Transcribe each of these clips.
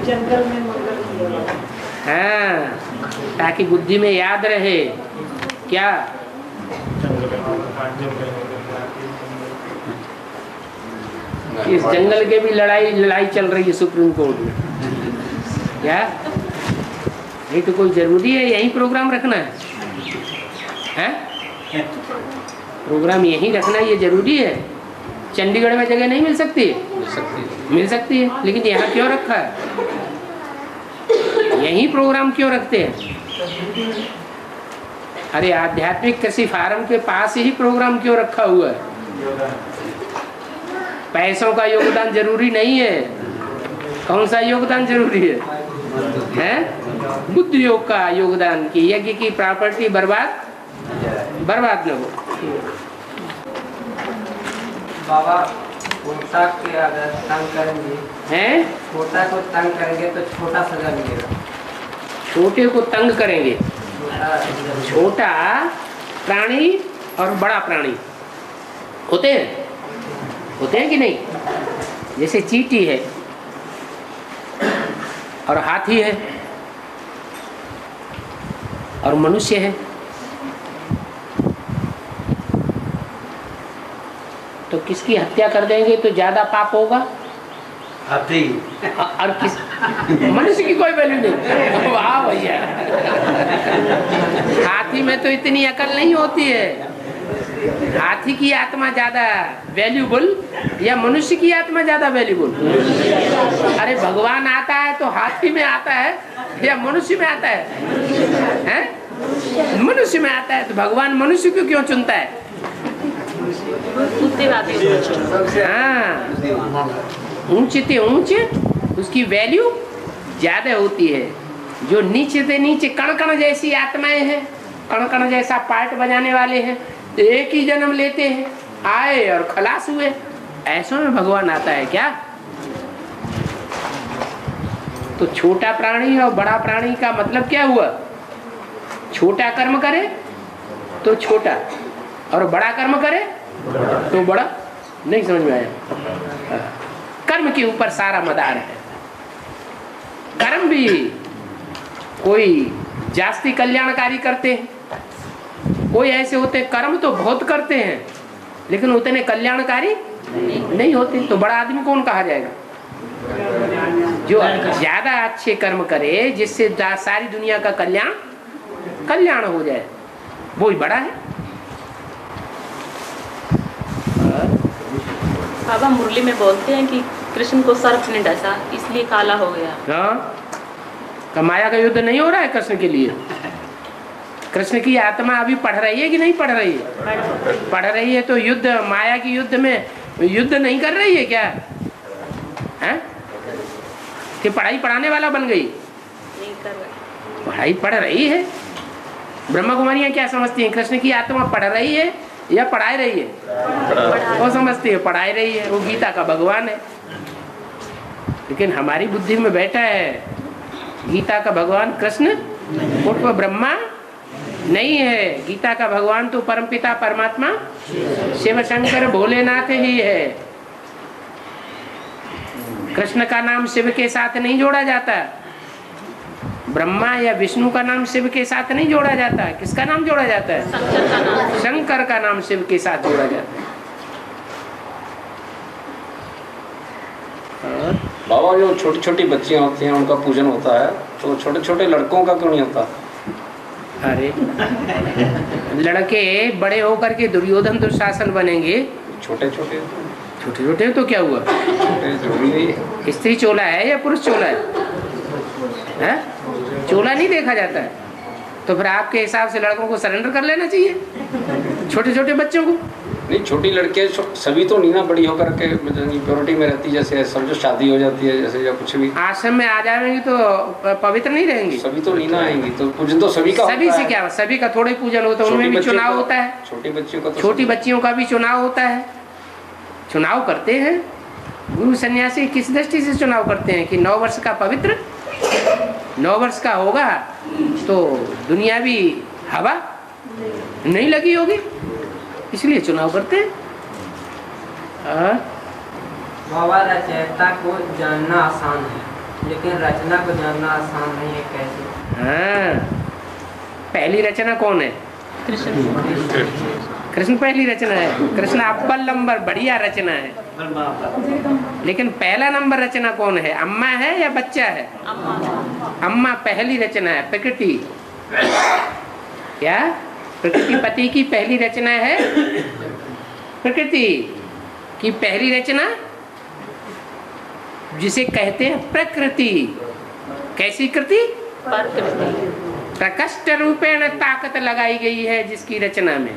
जंगल में मगर किया। हाँ, ताकि बुद्धि में याद रहे क्या। इस जंगल के भी लड़ाई चल रही है सुप्रीम कोर्ट में क्या। ये तो कोई जरूरी है यही प्रोग्राम रखना है? प्रोग्राम यही रखना ये जरूरी है? चंडीगढ़ में जगह नहीं मिल सकती? मिल सकती है, लेकिन यहाँ क्यों रखा है? यही प्रोग्राम क्यों रखते हैं? अरे आध्यात्मिक कृषि फार्म के पास ही प्रोग्राम क्यों रखा हुआ है? पैसों का योगदान जरूरी नहीं है। कौन सा योगदान जरूरी है? बुद्धि योग का योगदान, की यज्ञ की प्रॉपर्टी बर्बाद न हो। बाबा छोटा के अगर तंग करेंगे छोटा को तंग करेंगे तो छोटा सजा मिलेगा। छोटे को तंग करेंगे, छोटा प्राणी और बड़ा प्राणी होते हैं कि नहीं? जैसे चींटी है और हाथी है और मनुष्य है, तो किसकी हत्या कर देंगे तो ज्यादा पाप होगा? हाथी। और किस मनुष्य की कोई वैल्यू नहीं। वाह भैया, हाथी में तो इतनी अकल नहीं होती है। हाथी की आत्मा ज्यादा वैल्यूबल या मनुष्य की आत्मा ज्यादा वैल्यूबल? अरे भगवान आता है तो हाथी में आता है या मनुष्य में आता है? मनुष्य में आता है, तो भगवान मनुष्य को क्यों चुनता है? हाँ, ऊंचे से ऊंचे उसकी वैल्यू ज्यादा होती है। जो नीचे से नीचे कण जैसी आत्माएं हैं, कण जैसा पार्ट बजाने वाले हैं, तो एक ही जन्म लेते हैं, आए और खलास हुए। ऐसों में भगवान आता है क्या? तो छोटा प्राणी और बड़ा प्राणी का मतलब क्या हुआ? छोटा कर्म करे तो छोटा और बड़ा कर्म करे तो बड़ा। नहीं समझ में आया? कर्म के ऊपर सारा मदार है। कर्म भी कोई जास्ती कल्याणकारी करते हैं, कोई ऐसे होते कर्म तो बहुत करते हैं लेकिन उतने कल्याणकारी नहीं होते। तो बड़ा आदमी कौन कहा जाएगा? जो ज्यादा अच्छे कर्म करे, जिससे सारी दुनिया का कल्याण हो जाए, वो ही बड़ा है। बाबा मुरली में बोलते हैं कि कृष्ण को सर्प ने डसा इसलिए काला हो गया। हाँ, माया का युद्ध नहीं हो रहा है कृष्ण के लिए? कृष्ण की आत्मा अभी पढ़ रही है कि नहीं पढ़ रही है? पढ़ रही है, तो युद्ध माया की युद्ध में युद्ध नहीं कर रही है क्या? हैं? कि पढ़ाई पढ़ाने वाला बन गई? नहीं कर रही। पढ़ाई पढ़ रही है। ब्रह्मा कुमारियां क्या समझती हैं? कृष्ण की आत्मा पढ़ रही है या पढ़ाई रही है? वो समझती है पढ़ाई रही है, वो गीता का भगवान है। लेकिन हमारी बुद्धि में बैठा है गीता का भगवान कृष्ण उर्फ ब्रह्मा नहीं है। गीता का भगवान तो परमपिता परमात्मा शिव शंकर भोलेनाथ ही है। कृष्ण का नाम शिव के साथ नहीं जोड़ा जाता, ब्रह्मा या विष्णु का नाम शिव के साथ नहीं जोड़ा जाता। किसका नाम जोड़ा जाता है? शंकर का नाम शिव के साथ जोड़ा जाता है। बाबा जो छोटी छोटी बच्चियां होती हैं उनका पूजन होता है, तो छोटे छोटे लड़कों का क्यों नहीं होता? अरे लड़के बड़े होकर के दुर्योधन दुशासन बनेंगे, छोटे छोटे तो क्या हुआ? छोटे स्त्री चोला है या पुरुष चोला है? चोला नहीं देखा जाता है, तो फिर आपके हिसाब से लड़कों को सरेंडर कर लेना चाहिए, छोटे छोटे बच्चों को। नहीं, छोटी लड़कियां सभी तो नहीं ना बड़ी होकर के प्योरिटी में रहती, जैसे सब जो शादी हो जाती है जैसे या कुछ भी आश्रम में आ जाएंगी तो पवित्र नहीं रहेंगी। सभी तो नहीं ना आएंगी, तो पूजन तो सभी का सभी से क्या? सभी का थोड़े पूजन होता है, उनमें भी चुनाव होता है। छोटी बच्चियों का, छोटी बच्चियों का भी चुनाव होता है। चुनाव करते हैं गुरु सन्यासी, किस दृष्टि से चुनाव करते हैं कि 9 वर्ष का पवित्र, 9 वर्ष का होगा तो दुनियावी हवा नहीं लगी होगी, इसलिए चुनाव करते हैं। बाबा रचयिता को जानना आसान है, लेकिन रचना को जानना आसान नहीं है, कैसे? हाँ, पहली रचना कौन है? कृष्ण। कृष्ण पहली रचना है। कृष्ण अव्वल नंबर, बढ़िया रचना है। लेकिन पहला नंबर रचना कौन है? अम्मा है या बच्चा है? अम्मा पहली रचना है। प्रकृति, क्या प्रकृति पति की पहली रचना है? प्रकृति की पहली रचना जिसे कहते हैं प्रकृति। कैसी कृति? प्रकृति। प्रकष्ट रूपेण ताकत लगाई गई है जिसकी रचना में।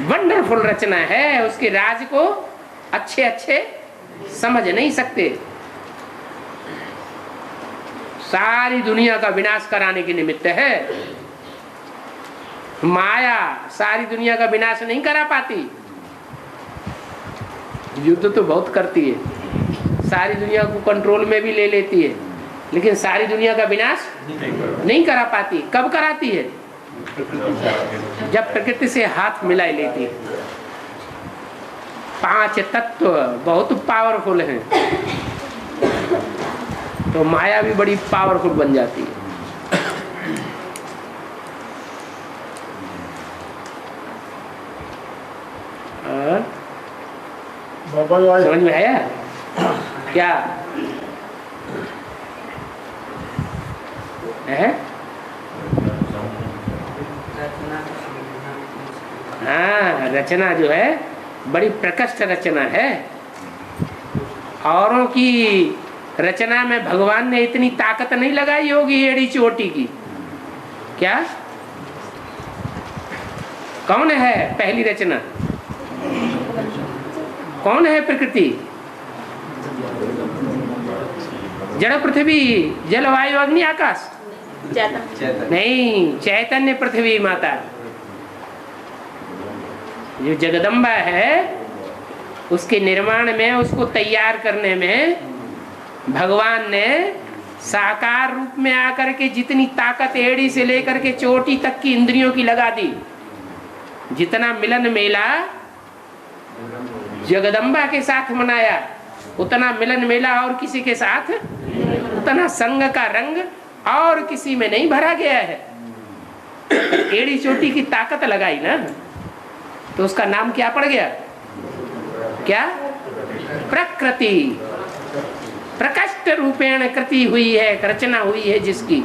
वंडरफुल रचना है, उसके राज को अच्छे अच्छे समझ नहीं सकते। सारी दुनिया का विनाश कराने के निमित्त है। माया सारी दुनिया का विनाश नहीं करा पाती, युद्ध तो बहुत करती है, सारी दुनिया को कंट्रोल में भी ले लेती है, लेकिन सारी दुनिया का विनाश नहीं करा पाती। कब कराती है? जब प्रकृति से हाथ मिला लेती है। 5 तत्व बहुत पावरफुल हैं, तो माया भी बड़ी पावरफुल बन जाती है। और समझ में आया क्या है? हाँ, रचना जो है बड़ी प्रकष्ट रचना है। औरों की रचना में भगवान ने इतनी ताकत नहीं लगाई होगी एड़ी चोटी की। क्या कौन है पहली रचना? कौन है प्रकृति? जड़ पृथ्वी जल वायु अग्नि आकाश नहीं, चैतन्य पृथ्वी माता। जो जगदम्बा है उसके निर्माण में, उसको तैयार करने में भगवान ने साकार रूप में आकर के जितनी ताकत एड़ी से लेकर के चोटी तक की इंद्रियों की लगा दी। जितना मिलन मेला जगदम्बा के साथ मनाया, उतना मिलन मेला और किसी के साथ, उतना संग का रंग और किसी में नहीं भरा गया है। एड़ी चोटी की ताकत लगाई ना, तो उसका नाम क्या पड़ गया? क्या? प्रकृति। प्रकष्ट रूपेण कृति हुई है, रचना हुई है जिसकी।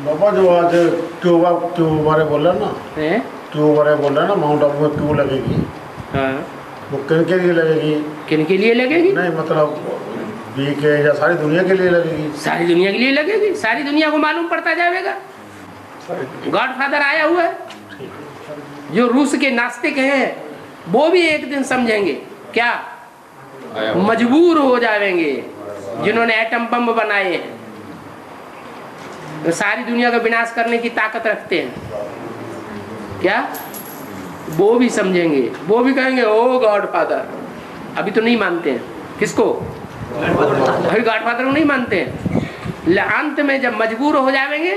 बाबा जो आज ट्यूब बारे बोल रहे ना, ट्यूब बारे बोल रहे ना, माउंट आबू में ट्यूब लगेगी। हाँ, वो किन के लिए लगेगी? किन के लिए लगेगी? नहीं मतलब बीके या सारी दुनिया के लिए लगेगी? सारी दुनिया के लिए लगेगी। सारी दुनिया को मालूम पड़ता जाएगा। गॉडफादर आया हुआ है। जो रूस के नास्तिक हैं वो भी एक दिन समझेंगे, क्या मजबूर हो जाएंगे, जिन्होंने एटम बम बनाए हैं, तो सारी दुनिया का विनाश करने की ताकत रखते हैं। क्या वो भी समझेंगे, वो भी कहेंगे ओ गॉडफादर। अभी तो नहीं मानते हैं। किसको? अभी गॉडफादर को नहीं मानते हैं। अंत में जब मजबूर हो जाएंगे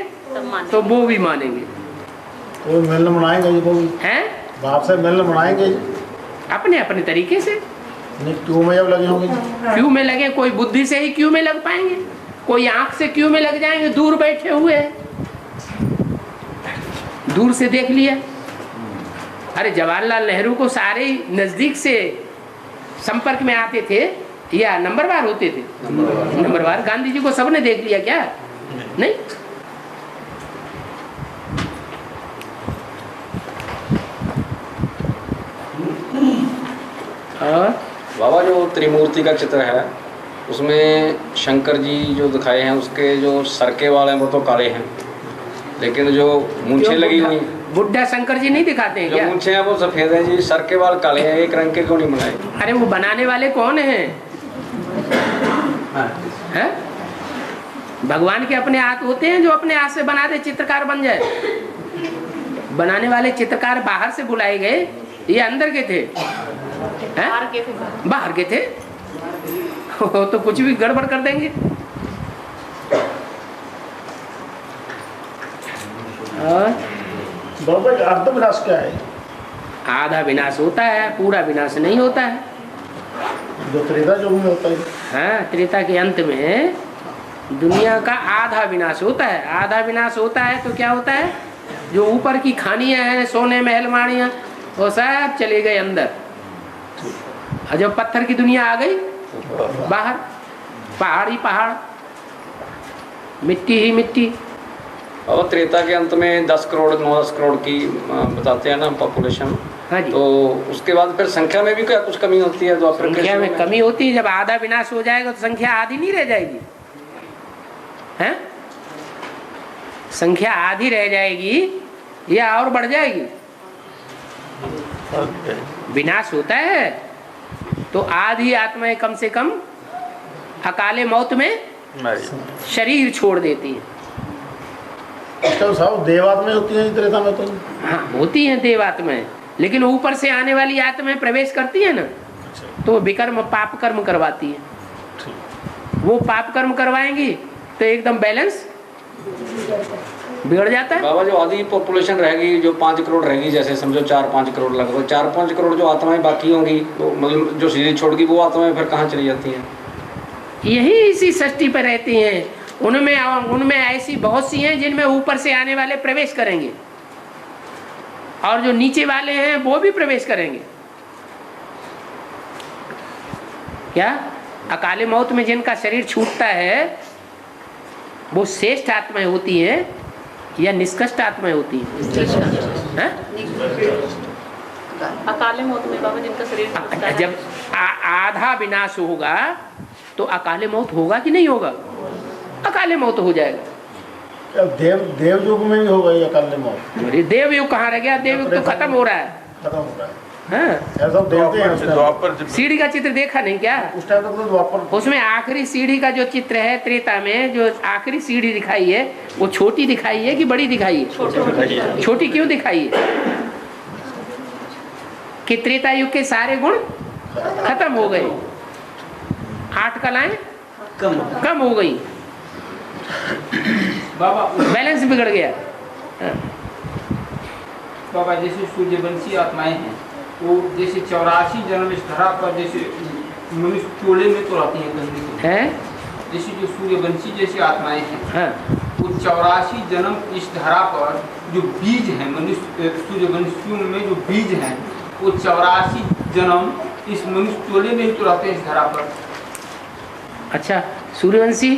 तो वो भी मानेंगे। वो मिलन मनाएंगे जी, वो भी हैं बाप से मिलन मनाएंगे अपने अपने तरीके से। नहीं क्यों में जब लगे होंगे? क्यों में लगे? कोई बुद्धि से ही क्यों में लग पाएंगे, कोई आंख से क्यों में लग जाएंगे। दूर बैठे हुए हैं, दूर से देख लिया। अरे जवाहरलाल नेहरू को सारे नजदीक से संपर्क में आते थे या नंबरवार होते थे? नंबरवार। गांधी जी को सबने देख लिया क्या? नहीं। और बाबा जो त्रिमूर्ति का चित्र है उसमें शंकर जी जो दिखाए हैं, उसके जो सर के वाल हैं वो तो काले हैं, लेकिन जो मूंछें लगी हुई, बुढ़ा शंकर जी नहीं दिखाते हैं जो क्या? मूंछें हैं वो सफेद हैं जी, सर के वाल काले हैं, एक रंग के क्यों नहीं बनाए? अरे वो बनाने वाले कौन हैं? है? भगवान के अपने हाथ होते हैं जो अपने हाथ से बना दे, चित्रकार बन जाए। बनाने वाले चित्रकार बाहर से बुलाए गए, ये अंदर के थे? बाहर के थे। तो कुछ भी गड़बड़ कर देंगे। बाबा अर्ध विनाश क्या है? आधा विनाश होता है, पूरा विनाश नहीं होता है। जो त्रेता युग में होता है। हाँ, त्रेता के अंत में दुनिया का आधा विनाश होता है। आधा विनाश होता है तो क्या होता है, जो ऊपर की खानियां हैं, सोने महल माड़ियाँ, वो सब चले गए अंदर, और जब पत्थर की दुनिया आ गई बाहर, पहाड़ ही पहाड़, मिट्टी ही मिट्टी। और त्रेता के अंत में 10 करोड़ 9-10 करोड़ की बताते हैं ना पॉपुलेशन। हाँ जी। तो उसके बाद फिर संख्या में भी क्या कुछ कमी होती है? तो संख्या में कमी होती है। जब आधा विनाश हो जाएगा तो संख्या आधी नहीं रह जाएगी, है? संख्या आधी रह जाएगी या और बढ़ जाएगी? विनाश होता है तो आधी आत्माएं कम से कम अकाले मौत में शरीर छोड़ देती है। तो सब देवात्माएं होती हैं त्रेता में तो? हाँ, होती हैं देवात्माएं, लेकिन ऊपर से आने वाली आत्माएं प्रवेश करती है ना, तो विकर्म पाप कर्म करवाती है। वो पाप कर्म करवाएंगी तो एकदम बैलेंस बिगड़ जाता है। बाबा, जो आधी पॉपुलेशन रहेगी, जो 5 करोड़ रहेगी, जैसे समझो 4-5 करोड़ लगभग 4-5 करोड़ जो आत्माएं बाकी होंगी, तो मतलब जो शरीर छोड़गी वो आत्माएं फिर कहाँ चली जाती हैं? यही इसी सृष्टि पर रहती हैं। उनमें ऐसी बहुत सी हैं जिनमें ऊपर से आने वाले प्रवेश करेंगे, और जो नीचे वाले हैं वो भी प्रवेश करेंगे। क्या अकाले मौत में जिनका शरीर छूटता है वो श्रेष्ठ आत्माएं होती हैं या निष्कृष्ट आत्माएं होती हैं? अकाले मौत में बाबा जिनका शरीर छूटता है। जब आधा विनाश होगा तो अकाले मौत होगा कि नहीं होगा? अकाले मौत हो जाएगा। देव युग में भी होगा ये अकाले मौत? अरे देव युग कहाँ रह गया? देव युग तो खत्म हो रहा है। खत्म हो रहा है। हाँ, सब देवते हैं। सीढ़ी का चित्र देखा नहीं क्या? उस टाइम तक तो द्वापर। उसमें आखिरी सीढ़ी का जो चित्र है त्रेता में, जो आखिरी सीढ़ी दिखाई है वो छोटी दिखाई है कि बड़ी दिखाई है? छोटी क्यों दिखाई है? कि त्रेता युग के सारे गुण खत्म हो गए, 8 कलाएं कम हो गई, बाबा बैलेंस बिगड़ गया। बाबा जैसे सूर्यवंशी आत्माएं हैं, वो जैसे 84 जन्म इस धरा पर जैसे मनुष्य चोले में तो रहती हैं है? जैसे जो सूर्यवंशी जैसी आत्माएं हैं, हाँ। वो 84 जन्म इस धरा पर जो बीज है, मनुष्य सूर्यवंशियों में जो बीज हैं, वो 84 जन्म इस मनुष्य चोले में ही तो रहते हैं इस धरा पर। अच्छा, सूर्यवंशी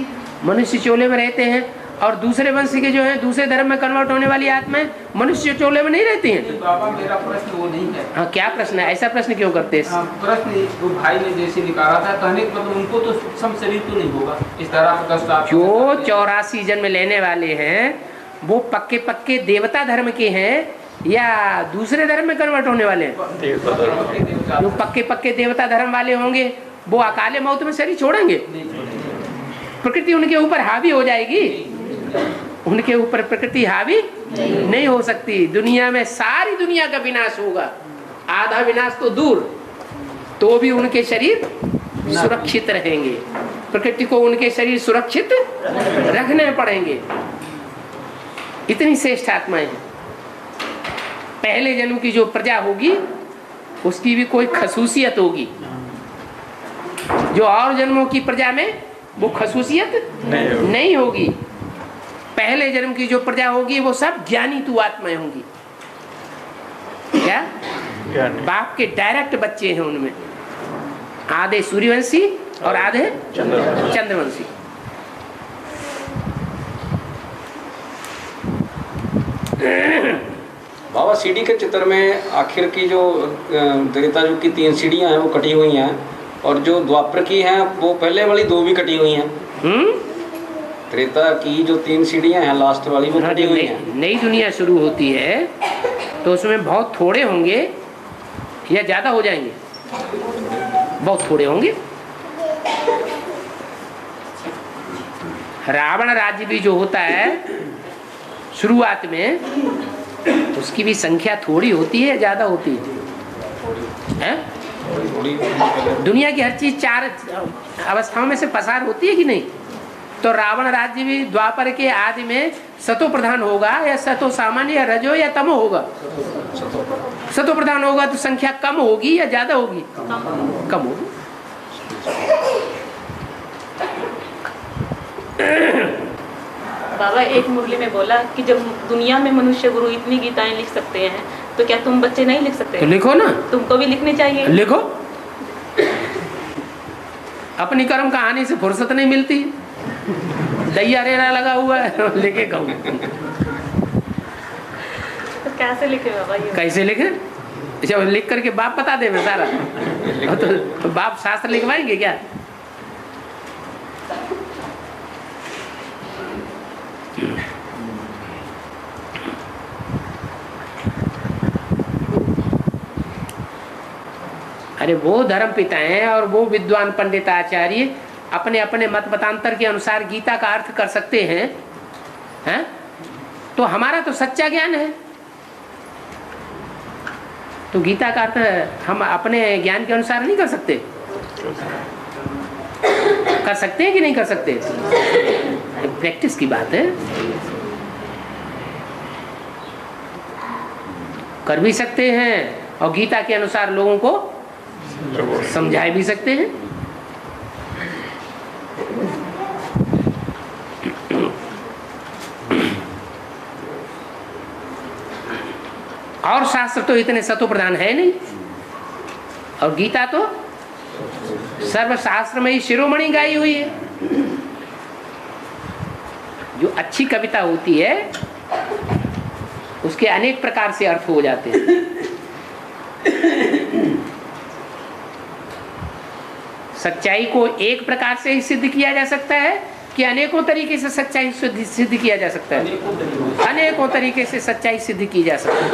मनुष्य चोले में रहते हैं, और दूसरे वंश के जो है दूसरे धर्म में कन्वर्ट होने वाली आत्माएं मनुष्य चोले में नहीं रहती हैं? बाबा मेरा प्रश्न वो नहीं है। हाँ, क्या प्रश्न है? ऐसा प्रश्न क्यों करते हैं? प्रश्न वो भाई ने जैसे निकाला था, कहने का मतलब उनको तो सूक्ष्म शरीर तो नहीं होगा इस तरह का कष्ट। जो 84 जन्म लेने वाले हैं वो पक्के पक्के देवता धर्म के हैं या दूसरे धर्म में कन्वर्ट होने वाले हैं? जो पक्के पक्के देवता धर्म वाले होंगे वो अकाले मौत में शरीर छोड़ेंगे? प्रकृति उनके ऊपर हावी हो जाएगी? उनके ऊपर प्रकृति हावी नहीं हो सकती। दुनिया में सारी दुनिया का विनाश होगा, आधा विनाश तो दूर, तो भी उनके शरीर सुरक्षित रहेंगे। प्रकृति को उनके शरीर सुरक्षित रखने पड़ेंगे। इतनी श्रेष्ठ आत्माएं हैं। पहले जन्म की जो प्रजा होगी उसकी भी कोई खसूसियत होगी, जो और जन्मों की प्रजा में वो खसूसियत नहीं होगी। पहले जन्म की जो प्रजा होगी वो सब ज्ञानी तु आत्माएं होंगी। क्या? बाप के डायरेक्ट बच्चे हैं उनमें, आधे सूर्यवंशी और आधे चंद्रवंशी। बाबा, सीढ़ी के चित्र में आखिर की जो त्रेता युग की 3 सीढ़ियां हैं वो कटी हुई हैं, और जो द्वापर की हैं वो पहले वाली 2 भी कटी हुई हैं। त्रेता की जो 3 सीढ़ियां हैं लास्ट वाली वो कटी हुई हैं। नई दुनिया शुरू होती है तो उसमें बहुत थोड़े होंगे या ज्यादा हो जाएंगे? बहुत थोड़े होंगे। रावण राज्य भी जो होता है शुरुआत में, उसकी भी संख्या थोड़ी होती है, ज्यादा होती है? दुनिया की हर चीज 4 अवस्थाओं में से पसार होती है कि नहीं? तो रावण राज्य भी द्वापर के आदि में सतो प्रधान होगा या सतो सामान्य या रजो या तमो होगा? सतो प्रधान होगा तो संख्या कम होगी या ज्यादा होगी? कम होगी। बाबा एक मुरली में बोला कि जब दुनिया में मनुष्य गुरु इतनी गीताएं लिख सकते हैं तो क्या तुम बच्चे नहीं लिख सकते? तो लिखो ना, तुमको भी लिखनी चाहिए। लिखो। अपनी कर्म कहानी से फुर्सत नहीं मिलती, दैया रेरा लगा हुआ है, लिखे कहूँ तो कैसे लिखे बाबा ये? कैसे लिखे? जब लिख करके बाप बता दे मैं सारा तो बाप शास्त्र लिखवाएंगे क्या? अरे वो धर्म पिता हैं और वो विद्वान पंडित आचार्य अपने अपने मत मतांतर के अनुसार गीता का अर्थ कर सकते हैं, तो हमारा तो सच्चा ज्ञान है, तो गीता का अर्थ हम अपने ज्ञान के अनुसार नहीं कर सकते? कर सकते हैं कि नहीं कर सकते? प्रैक्टिस की बात है, कर भी सकते हैं और गीता के अनुसार लोगों को समझा भी सकते हैं। और शास्त्र तो इतने सतो प्रधान है नहीं, और गीता तो सर्वशास्त्र में ही शिरोमणि गाई हुई है। जो अच्छी कविता होती है उसके अनेक प्रकार से अर्थ हो जाते हैं। सच्चाई को एक प्रकार से ही सिद्ध किया जा सकता है कि अनेकों तरीके से सच्चाई सिद्ध किया जा सकता है? अनेकों तरीके से सच्चाई सिद्ध की जा सकती है।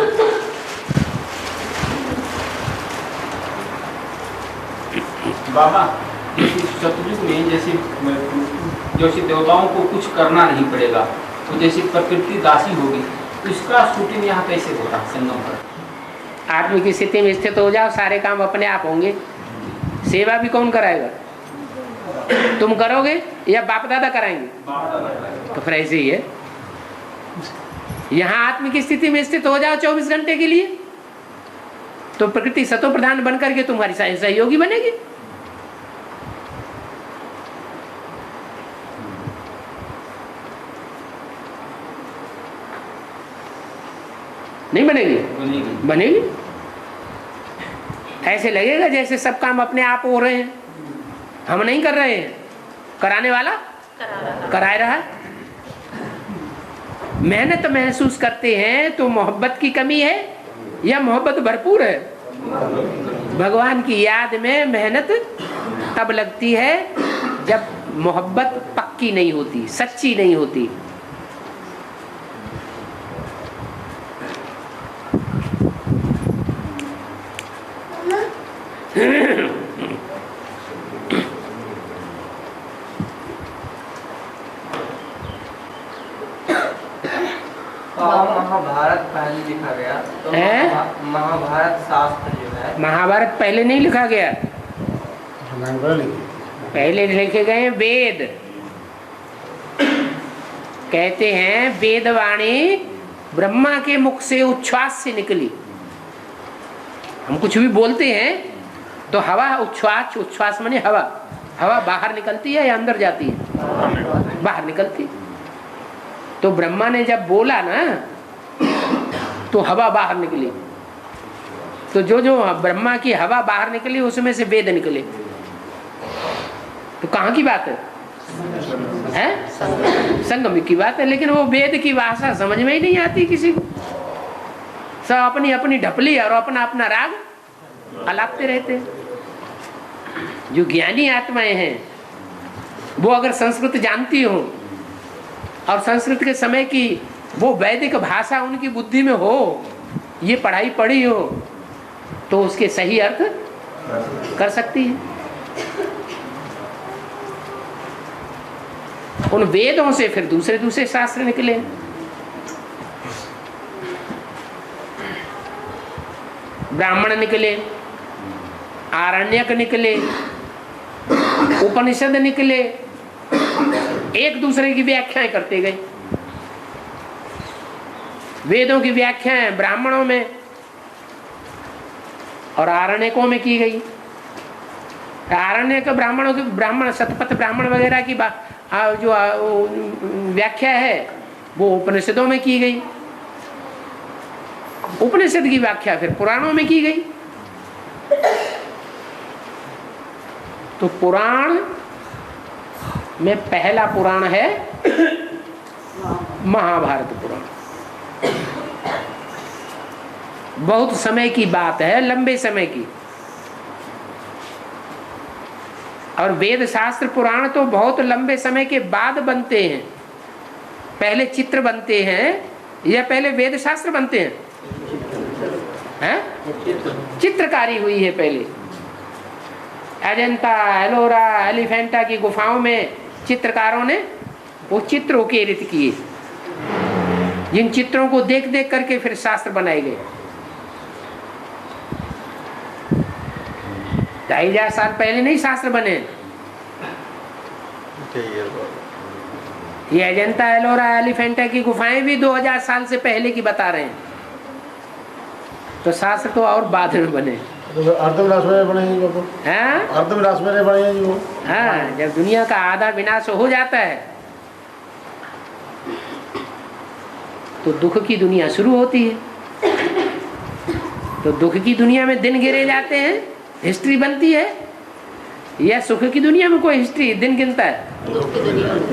बाबा सतयुग में जैसे देवताओं को कुछ करना नहीं पड़ेगा, तो जैसे प्रकृति दासी होगी, उसका शूटिंग यहाँ कैसे होता संगम पर? आत्म की स्थिति में स्थित हो जाओ, सारे काम अपने आप होंगे। सेवा भी कौन कराएगा? तुम करोगे या बाप दादा कराएंगे? तो फिर ऐसे ही है। यहाँ आत्म की स्थिति में स्थित हो जाओ 24 घंटे के लिए, तो प्रकृति सतो प्रधान बनकर के तुम्हारी सहयोगी बनेगी। नहीं बनेगी? बनेगी। ऐसे लगेगा जैसे सब काम अपने आप हो रहे हैं, हम नहीं कर रहे हैं, कराने वाला करा रहा है। मेहनत महसूस करते हैं तो मोहब्बत की कमी है या मोहब्बत भरपूर है? भगवान की याद में मेहनत तब लगती है जब मोहब्बत पक्की नहीं होती, सच्ची नहीं होती। महाभारत पहले लिखा गया, तो महाभारत शास्त्र जो है, महाभारत पहले नहीं लिखा गया, पहले लिखे गए वेद। कहते हैं वेदवाणी ब्रह्मा के मुख से उच्छ्वास से निकली। हम कुछ भी बोलते हैं तो हवा उच्छ्वास माने हवा, हवा बाहर निकलती है या अंदर जाती है? बाहर निकलती। तो ब्रह्मा ने जब बोला ना तो हवा बाहर निकली, तो जो जो ब्रह्मा की हवा बाहर निकली उसमें से वेद निकले। तो कहाँ की बात है? संगम की बात है। लेकिन वो वेद की भाषा समझ में ही नहीं आती किसी को, सब अपनी अपनी ढपली और अपना अपना राग अलापते रहते। जो ज्ञानी आत्माएं हैं वो अगर संस्कृत जानती हो और संस्कृत के समय की वो वैदिक भाषा उनकी बुद्धि में हो, ये पढ़ाई पढ़ी हो, तो उसके सही अर्थ कर सकती है। उन वेदों से फिर दूसरे दूसरे शास्त्र निकले। ब्राह्मण निकले, आरण्यक निकले, उपनिषद निकले, एक दूसरे की व्याख्याएं करते गए। वेदों की व्याख्याएं ब्राह्मणों में और आरण्यकों में की गई। आरण्यक ब्राह्मणों की, ब्राह्मण शतपथ ब्राह्मण वगैरह की जो व्याख्या है वो उपनिषदों में की गई। उपनिषद की व्याख्या फिर पुराणों में की गई। तो पुराण में पहला पुराण है महाभारत पुराण। बहुत समय की बात है, लंबे समय की। और वेद शास्त्र पुराण तो बहुत लंबे समय के बाद बनते हैं। पहले चित्र बनते हैं या पहले वेद शास्त्र बनते हैं? चित्रकारी हुई है पहले। अजंता, एलोरा, एलिफेंटा की गुफाओं में चित्रकारों ने वो चित्र उकेरित किए, जिन चित्रों को देख देख करके फिर शास्त्र बनाए गए। 2500 साल पहले नहीं शास्त्र बने। ये अजंता, एलोरा, एलिफेंटा की गुफाएं भी 2000 साल से पहले की बता रहे हैं। तो शास्त्र तो और बाद में बने। अर्धविनाश में बने हैं वो। हाँ, अर्धविनाश में बने हैं वो। हाँ, जब दुनिया का आधा विनाश हो जाता है तो दुख की दुनिया शुरू होती है। तो दुख की दुनिया में दिन गिरे जाते हैं, हिस्ट्री बनती है। या सुख की दुनिया में कोई हिस्ट्री दिन गिनता है?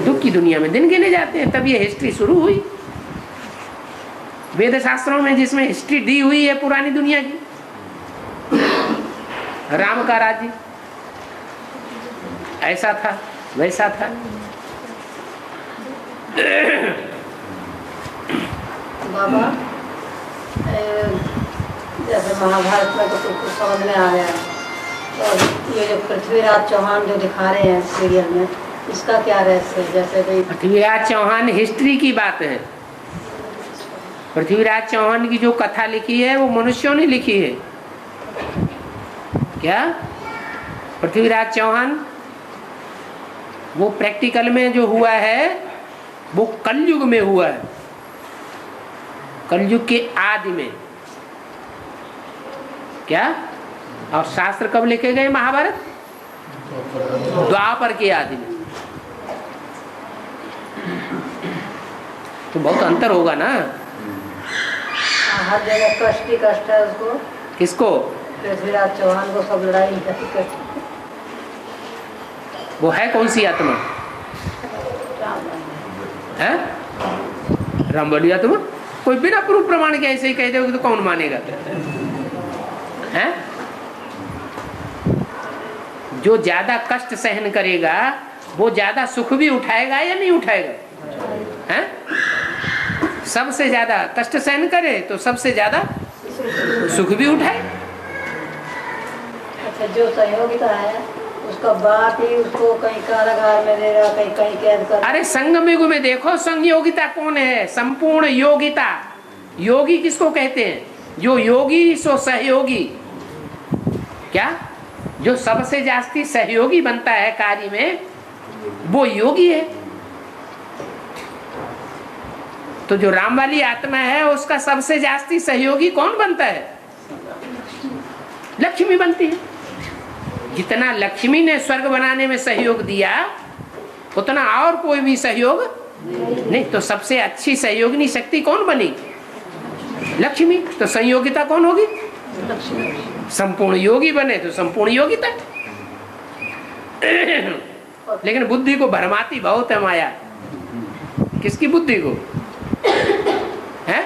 दुख की दुनिया में दिन गिने जाते हैं, तब ये हिस्ट्री शुरू हुई। वेद शास्त्रों में जिसमें हिस्ट्री दी हुई है पुरानी दुनिया की, राम का राज्य ऐसा था, वैसा था। बाबा, जैसे महाभारत में तो कुछ समझ में आ गया, और ये जो पृथ्वीराज चौहान जो दिखा रहे हैं सीरियल में, इसका क्या रहस्य है? जैसे भाई पृथ्वीराज चौहान हिस्ट्री की बात है। पृथ्वीराज चौहान की जो कथा लिखी है वो मनुष्यों ने लिखी है। क्या पृथ्वीराज चौहान वो प्रैक्टिकल में जो हुआ है वो कलयुग में हुआ है, कलयुग के आदि में। क्या? और शास्त्र कब लिखे गए? महाभारत द्वापर के आदि में। तो बहुत अंतर होगा ना। हर जगह कष्ट ही कष्ट है उसको। किसको? पृथ्वीराज चौहान को सब लड़ाई है। वो है कौन सी आत्मा? है राम वाली आत्मा? कोई बिना प्रूफ प्रमाण के ऐसे ही कह दोगे तो कौन मानेगा? है जो ज्यादा कष्ट सहन करेगा वो ज्यादा सुख भी उठाएगा या नहीं उठाएगा? हैं? सबसे ज्यादा कष्ट सहन करे तो सबसे ज्यादा सुख भी उठाए। अच्छा, जो सहयोगिता है उसका बाप ही उसको कहीं कारागार में दे रहा, कहीं कहीं कैद कर। अरे संगम में देखो, संयोगिता कौन है? संपूर्ण योगिता। योगी किसको कहते हैं? जो योगी सो सहयोगी। क्या? जो सबसे जास्ती सहयोगी बनता है कार्य में वो योगी है। तो जो राम वाली आत्मा है उसका सबसे जास्ती सहयोगी कौन बनता है? लक्ष्मी बनती है। जितना लक्ष्मी ने स्वर्ग बनाने में सहयोग दिया उतना और कोई भी सहयोग नहीं। तो सबसे अच्छी सहयोगिनी शक्ति कौन बनी? लक्ष्मी। तो संयोगिता कौन होगी? संपूर्ण योगी बने तो संपूर्ण योगिता। लेकिन बुद्धि को भरमाती बहुत है माया। किसकी बुद्धि को? है?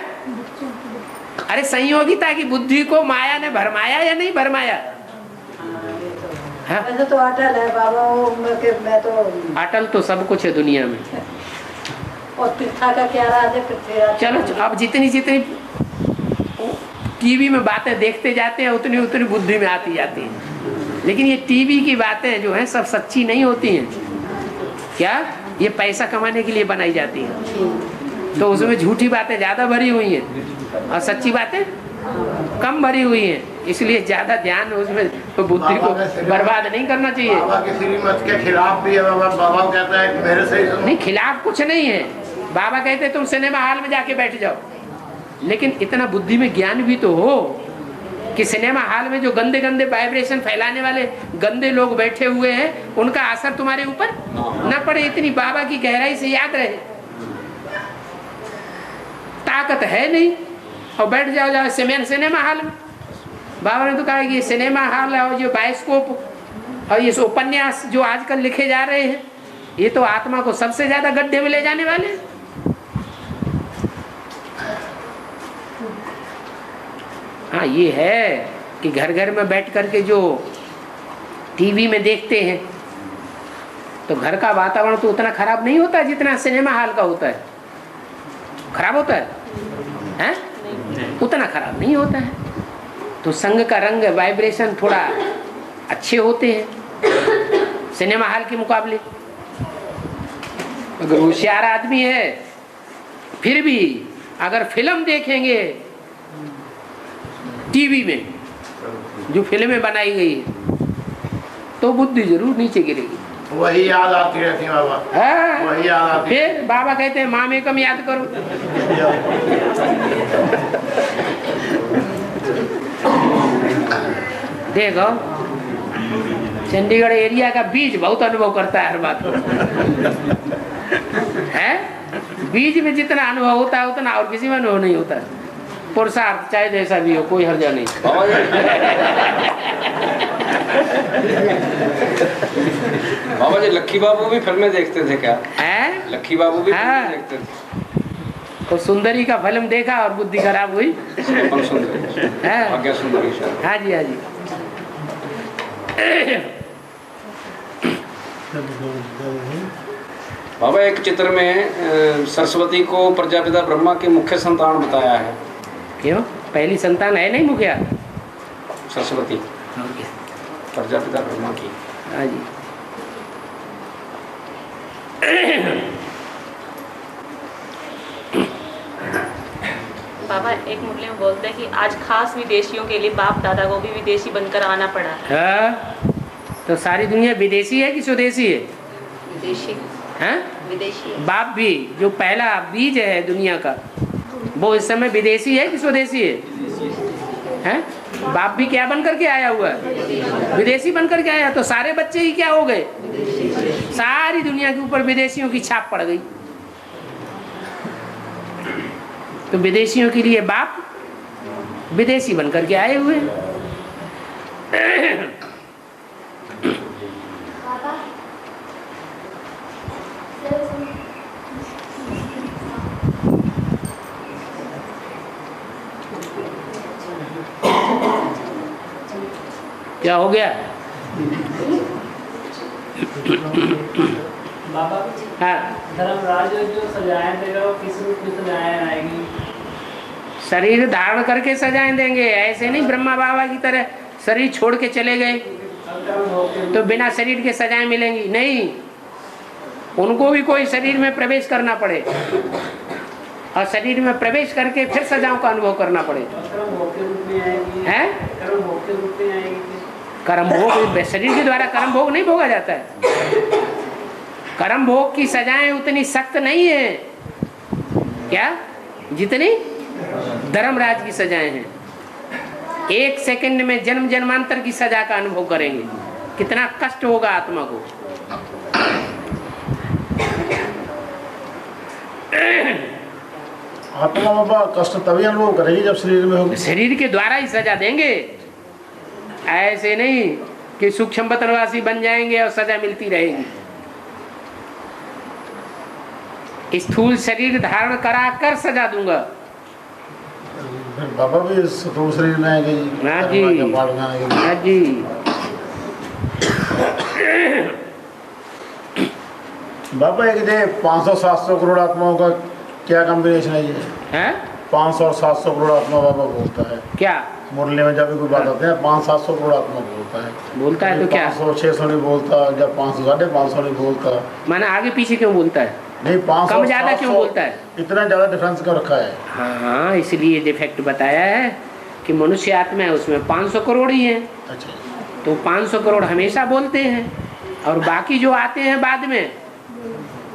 अरे संयोगिता की बुद्धि को माया ने भरमाया या नहीं भरमाया? वैसे तो अटल है बाबा वो, मैं तो अटल तो सब कुछ है दुनिया में। और पृथ्वी का क्या राज है? पृथ्वीराज। चलो अब जितनी जितनी टीवी में बातें देखते जाते हैं उतनी उतनी बुद्धि में आती जाती हैं। लेकिन ये टीवी की बातें जो हैं सब सच्ची नहीं होती हैं। क्या? ये पैसा कमाने के लिए बनाई जाती हैं। तो उसमें झूठी बातें ज़्यादा भरी हुई हैं और सच्ची बातें कम भरी हुई हैं। इसलिए ज्यादा ध्यान उसमें तो बुद्धि को बर्बाद नहीं करना चाहिए। बाबा के श्रीमत के खिलाफ भी है। बाबा कहता है मेरे से नहीं, खिलाफ कुछ नहीं है। बाबा कहते तुम सिनेमा हॉल में जाके बैठ जाओ, लेकिन इतना बुद्धि में ज्ञान भी तो हो कि सिनेमा हॉल में जो गंदे गंदे वाइब्रेशन फैलाने वाले गंदे लोग बैठे हुए हैं उनका असर तुम्हारे ऊपर न पड़े। इतनी बाबा की गहराई से याद रहे। ताकत है नहीं और बैठ जाओ सिनेमा हॉल में। बाबा ने तो कहा कि सिनेमा हॉल और जो बायोस्कोप और ये उपन्यास जो आजकल लिखे जा रहे हैं ये तो आत्मा को सबसे ज्यादा गड्ढे में ले जाने वाले हैं। हाँ, ये है कि घर घर में बैठ करके जो टीवी में देखते हैं तो घर का वातावरण तो उतना खराब नहीं होता जितना सिनेमा हॉल का होता है। खराब होता है, हैं? उतना खराब नहीं होता है। तो संग का रंग वाइब्रेशन थोड़ा अच्छे होते हैं सिनेमा हॉल के मुकाबले। अगर होशियार आदमी है फिर भी अगर फिल्म देखेंगे टीवी में जो फिल्में बनाई गई है तो बुद्धि जरूर नीचे गिरेगी। वही याद आती रहती है बाबा। हाँ, वही याद आती। फिर बाबा कहते हैं माँ में कम याद करो। देखो चंडीगढ़ एरिया का बीज बहुत अनुभव करता है हर बात को, है? बीज में जितना अनुभव होता है उतना और किसी में अनुभव नहीं होता है। पुरुषार्थ चाहे जैसा भी हो, कोई हर्जा नहीं। बाबा जी लक्की बाबू भी फिल्में देखते थे क्या? है? लक्की बाबू भी हाँ। फिल्में देखते थे। तो सुंदरी का फिल्म देखा और बुद्धि खराब हुई। है? आज्ञा सुंदरी शायद। हाँ जी, हाँ जी। बाबा एक चित्र में सरस्वती को प्रजापिता ब्रह्मा की मुख्य संतान बताया है। क्यों? पहली संतान है नहीं मुखिया? सरस्वती प्रजापिता ब्रह्मा की। हाँ जी। बाबा एक मुरली में बोलते हैं कि आज खास विदेशियों के लिए बाप दादा को भी विदेशी बनकर आना पड़ा। हाँ, तो सारी दुनिया विदेशी है कि स्वदेशी है? विदेशी हैं? विदेशी बाप भी जो पहला बीज है दुनिया का वो इस समय विदेशी है कि स्वदेशी है? हैं? बाप भी क्या बन करके आया हुआ है? विदेशी बन करके आया। तो सारे बच्चे ही क्या हो गए? सारी दुनिया के ऊपर विदेशियों की छाप पड़ गई। तो विदेशियों के लिए बाप विदेशी बन करके आए हुए। क्या हो गया? बाबा हाँ, धर्मराज जो सजाएं देगा वो किस रूप में सजाएं आएगी? शरीर धारण करके सजाएं देंगे। ऐसे नहीं ब्रह्मा बाबा की तरह शरीर छोड़ के चले गए तो बिना शरीर के सजाएं मिलेंगी नहीं। उनको भी कोई शरीर में प्रवेश करना पड़े और शरीर में प्रवेश करके फिर सजाओं का अनुभव करना पड़े। है? कर्म भोग शरीर के द्वारा कर्म भोग नहीं भोगा जाता है। कर्म भोग की सजाएं उतनी सख्त नहीं है क्या जितनी धर्मराज की सजाएं हैं। 1 सेकंड में जन्म जन्मांतर की सजा का अनुभव करेंगे। कितना कष्ट होगा आत्मा को। आत्मा बाबा कष्ट तभी अनुभव करेगी जब शरीर में होगी। शरीर के द्वारा ही सजा देंगे। ऐसे नहीं कि सूक्ष्म बतनवासी बन जाएंगे और सजा मिलती रहेगी। स्थूल शरीर धारण करा कर सजा दूंगा। बाबा भी स्थूल शरीर में आएंगे जी। हाँ जी, हाँ जी। बाबा एक दे 500-700 करोड़ आत्माओं का क्या कॉम्बिनेशन है ये? हैं? 500 और 700 करोड़ आत्मा बाबा बोलता है क्या? मुरली में जब भी कोई बात आते हैं 500-700 करोड़ आत्मा बोलता है। बोलता है तो क्या? 500-600 नहीं बोलता, जब 500-550 नहीं बोलता। माना आगे पीछे क्यों बोलता है? नहीं 500 कम ज्यादा क्यों बोलता है? इतना ज्यादा डिफरेंस क्यों रखा है? हाँ, इसलिए डिफेक्ट बताया है कि मनुष्य आत्मा है उसमें 500 करोड़ ही है, अच्छा तो 500 करोड़ हमेशा बोलते हैं, और बाकी जो आते हैं बाद में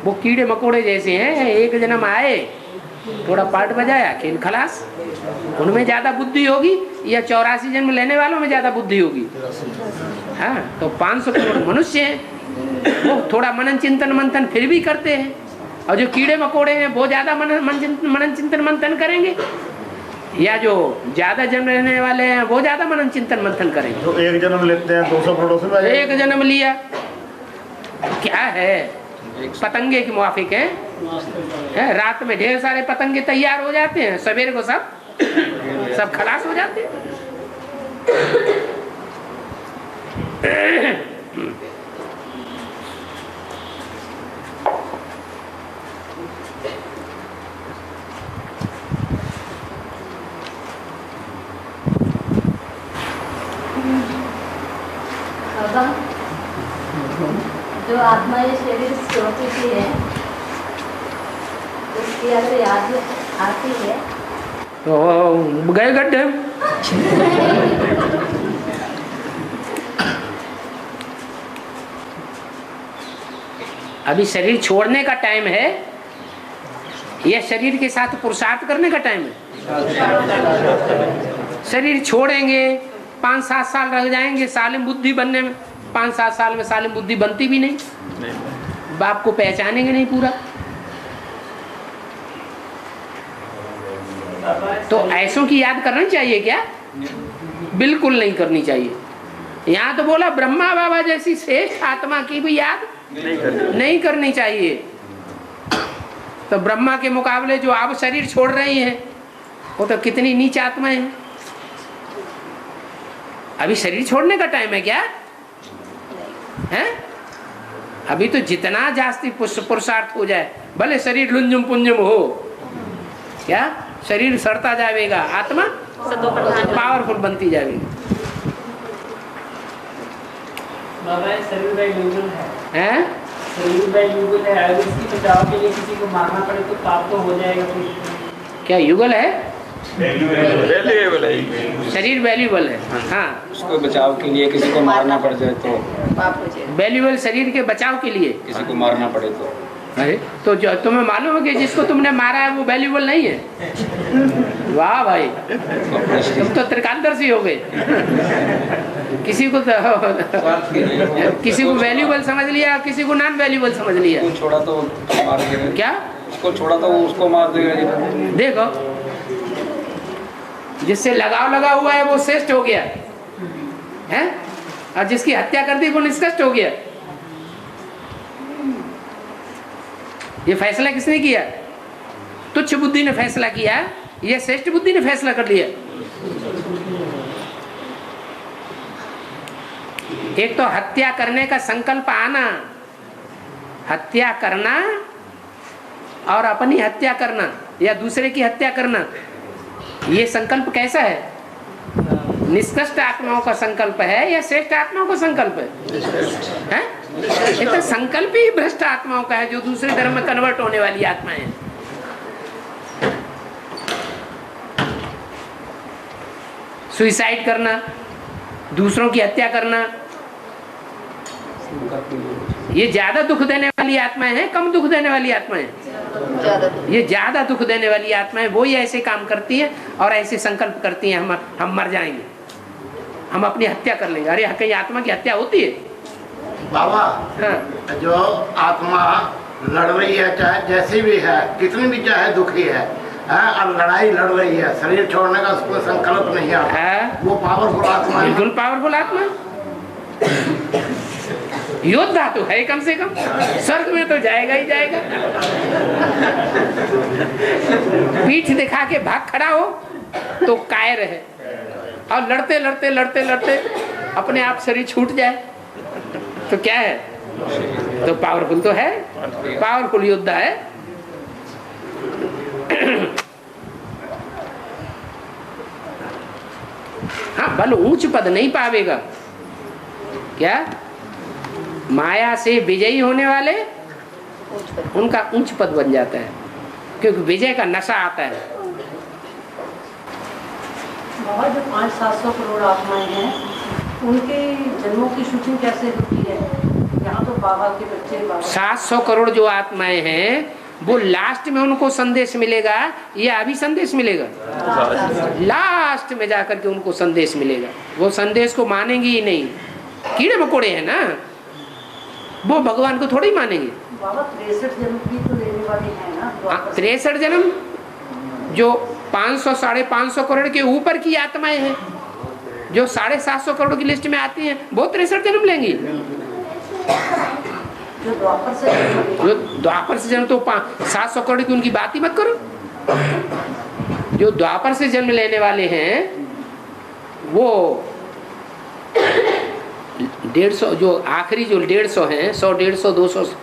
वो कीड़े मकोड़े जैसे हैं, एक जन्म आए, थोड़ा पार्ट बजाया, खेल खलास। उनमें ज़्यादा बुद्धि होगी या 84 जन्म लेने वालों में ज़्यादा बुद्धि होगी? हाँ, तो 500 करोड़ मनुष्य हैं, वो थोड़ा मनन चिंतन मंथन फिर भी करते हैं, और जो कीड़े मकोड़े हैं वो ज़्यादा मनन चिंतन मंथन करेंगे, या जो ज़्यादा जन्म लेने वाले हैं वो ज़्यादा मनन चिंतन मंथन करेंगे। तो एक जन्म लेते हैं 200 करोड़ से, एक जन्म लिया क्या है, पतंगे के मुआफिक है, रात में ढेर सारे पतंगे तैयार हो जाते हैं, सवेरे को सब खलास हो जाते हैं। जो आत्मा ये शरीर छोड़ती है, उसकी अगर याद आती है तो गए गड्ढे। अभी शरीर छोड़ने का टाइम है या शरीर के साथ पुरुषार्थ करने का टाइम है? शरीर छोड़ेंगे 5-7 साल रह जाएंगे सालिम बुद्धि बनने में, 5-7 साल में सालिम बुद्धि बनती भी नहीं, बाप को पहचानेंगे नहीं पूरा। तो ऐसों की याद करनी चाहिए क्या? बिल्कुल नहीं करनी चाहिए। यहाँ तो बोला ब्रह्मा बाबा जैसी श्रेष्ठ आत्मा की भी याद नहीं करनी चाहिए। तो ब्रह्मा के मुकाबले जो अब शरीर छोड़ रही हैं वो तो कितनी नीच आत्माएं हैं। अभी शरीर छोड़ने का टाइम है क्या है? अभी तो जितना जास्ती पुरुषार्थ हो जाए, भले शरीर लुंजुम पुंजुम हो, क्या शरीर सड़ता जाएगा, आत्मा पावरफुल बनती जाएगी। बाबा शरीर वैल्यूबल है, हैं? शरीर वैल्यूबल है, अगर इसकी बचाव के लिए किसी को मारना पड़े तो पाप तो हो जाएगा। क्या युगल है? वैल्यूएबल है, शरीर वैल्यूबल है। हाँ, उसको बचाव के लिए किसी को मारना पड़ जाए तो, वैल्यूबल शरीर के बचाव के लिए किसी को मारना पड़े तो। अरे तो जो तुम्हें मालूम है कि जिसको तुमने मारा है वो वैल्यूबल नहीं है? वाह भाई, तुम तो त्रिकालदर्शी हो गए। किसी को वैल्यूबल समझ लिया, किसी को नॉन वैल्यूबल समझ लिया। छोड़ा तो मार देगा, क्या उसको छोड़ा तो उसको मार देगा। देखो, जिससे लगाव लगा हुआ है वो श्रेष्ठ हो गया है, और जिसकी हत्या कर दी वो निष्कृष्ट हो गया। ये फैसला किसने किया? तुच्छ बुद्धि ने फैसला किया, ये श्रेष्ठ बुद्धि ने फैसला कर लिया। एक तो हत्या करने का संकल्प आना, हत्या करना और अपनी हत्या करना या दूसरे की हत्या करना, ये संकल्प कैसा है? निष्कृष्ट आत्माओं का संकल्प है या श्रेष्ठ आत्माओं का संकल्प है? ये तो संकल्प ही भ्रष्ट आत्माओं का है, जो दूसरे धर्म में कन्वर्ट होने वाली आत्मा है। सुइसाइड करना, दूसरों की हत्या करना, ये ज्यादा दुख देने वाली आत्माएं हैं, कम दुख देने वाली आत्माएं? ये ज्यादा दुख देने वाली आत्माएं वो ही ऐसे काम करती हैं और ऐसे संकल्प करती हैं, हम मर जाएंगे, हम अपनी हत्या कर लेंगे। अरे कहीं आत्मा की हत्या होती है? बाबा हाँ। जो आत्मा लड़ रही है, चाहे जैसी भी है, कितनी भी चाहे दुखी है, और लड़ाई लड़ रही है, शरीर छोड़ने का उसको संकल्प नहीं आता, वो पावरफुल आत्मा है। बिल्कुल पावरफुल आत्मा, योद्धा तो है कम से कम, स्वर्ग में तो जाएगा ही जाएगा। पीठ दिखा के भाग खड़ा हो तो कायर है, और लड़ते लड़ते लड़ते लड़ते अपने आप शरीर छूट जाए तो क्या है? तो पावरफुल तो है, पावरफुल योद्धा है। हाँ, बल ऊंच पद नहीं पावेगा, क्या माया से विजयी होने वाले उनका ऊंच पद बन जाता है, क्योंकि विजय का नशा आता है। बाबा जो 500-700 करोड़ आत्माएं हैं, उनके जन्मों की शूटिंग कैसे होती है? यहाँ तो बाबा के बच्चे 700 करोड़ जो आत्माएं हैं वो लास्ट में उनको संदेश मिलेगा या अभी संदेश मिलेगा? लास्ट में जाकर के उनको संदेश मिलेगा। वो संदेश को मानेंगे ही नहीं, कीड़े मकोड़े हैं ना, वो भगवान को थोड़ी मानेंगे। बाबा 63 जन्म की तो लेने वाले हैं ना। 63 जन्म जो 500 550 करोड़ के ऊपर की आत्माएं हैं जो 750 करोड़ की लिस्ट में आती हैं, वो 63 जन्म लेंगी। जो द्वापर से जन्म तो 700 करोड़ की उनकी बात ही मत करो। जो द्वापर से जन्म लेने वाले हैं वो 150, जो आखिरी जो 150 हैं, 100 150 200,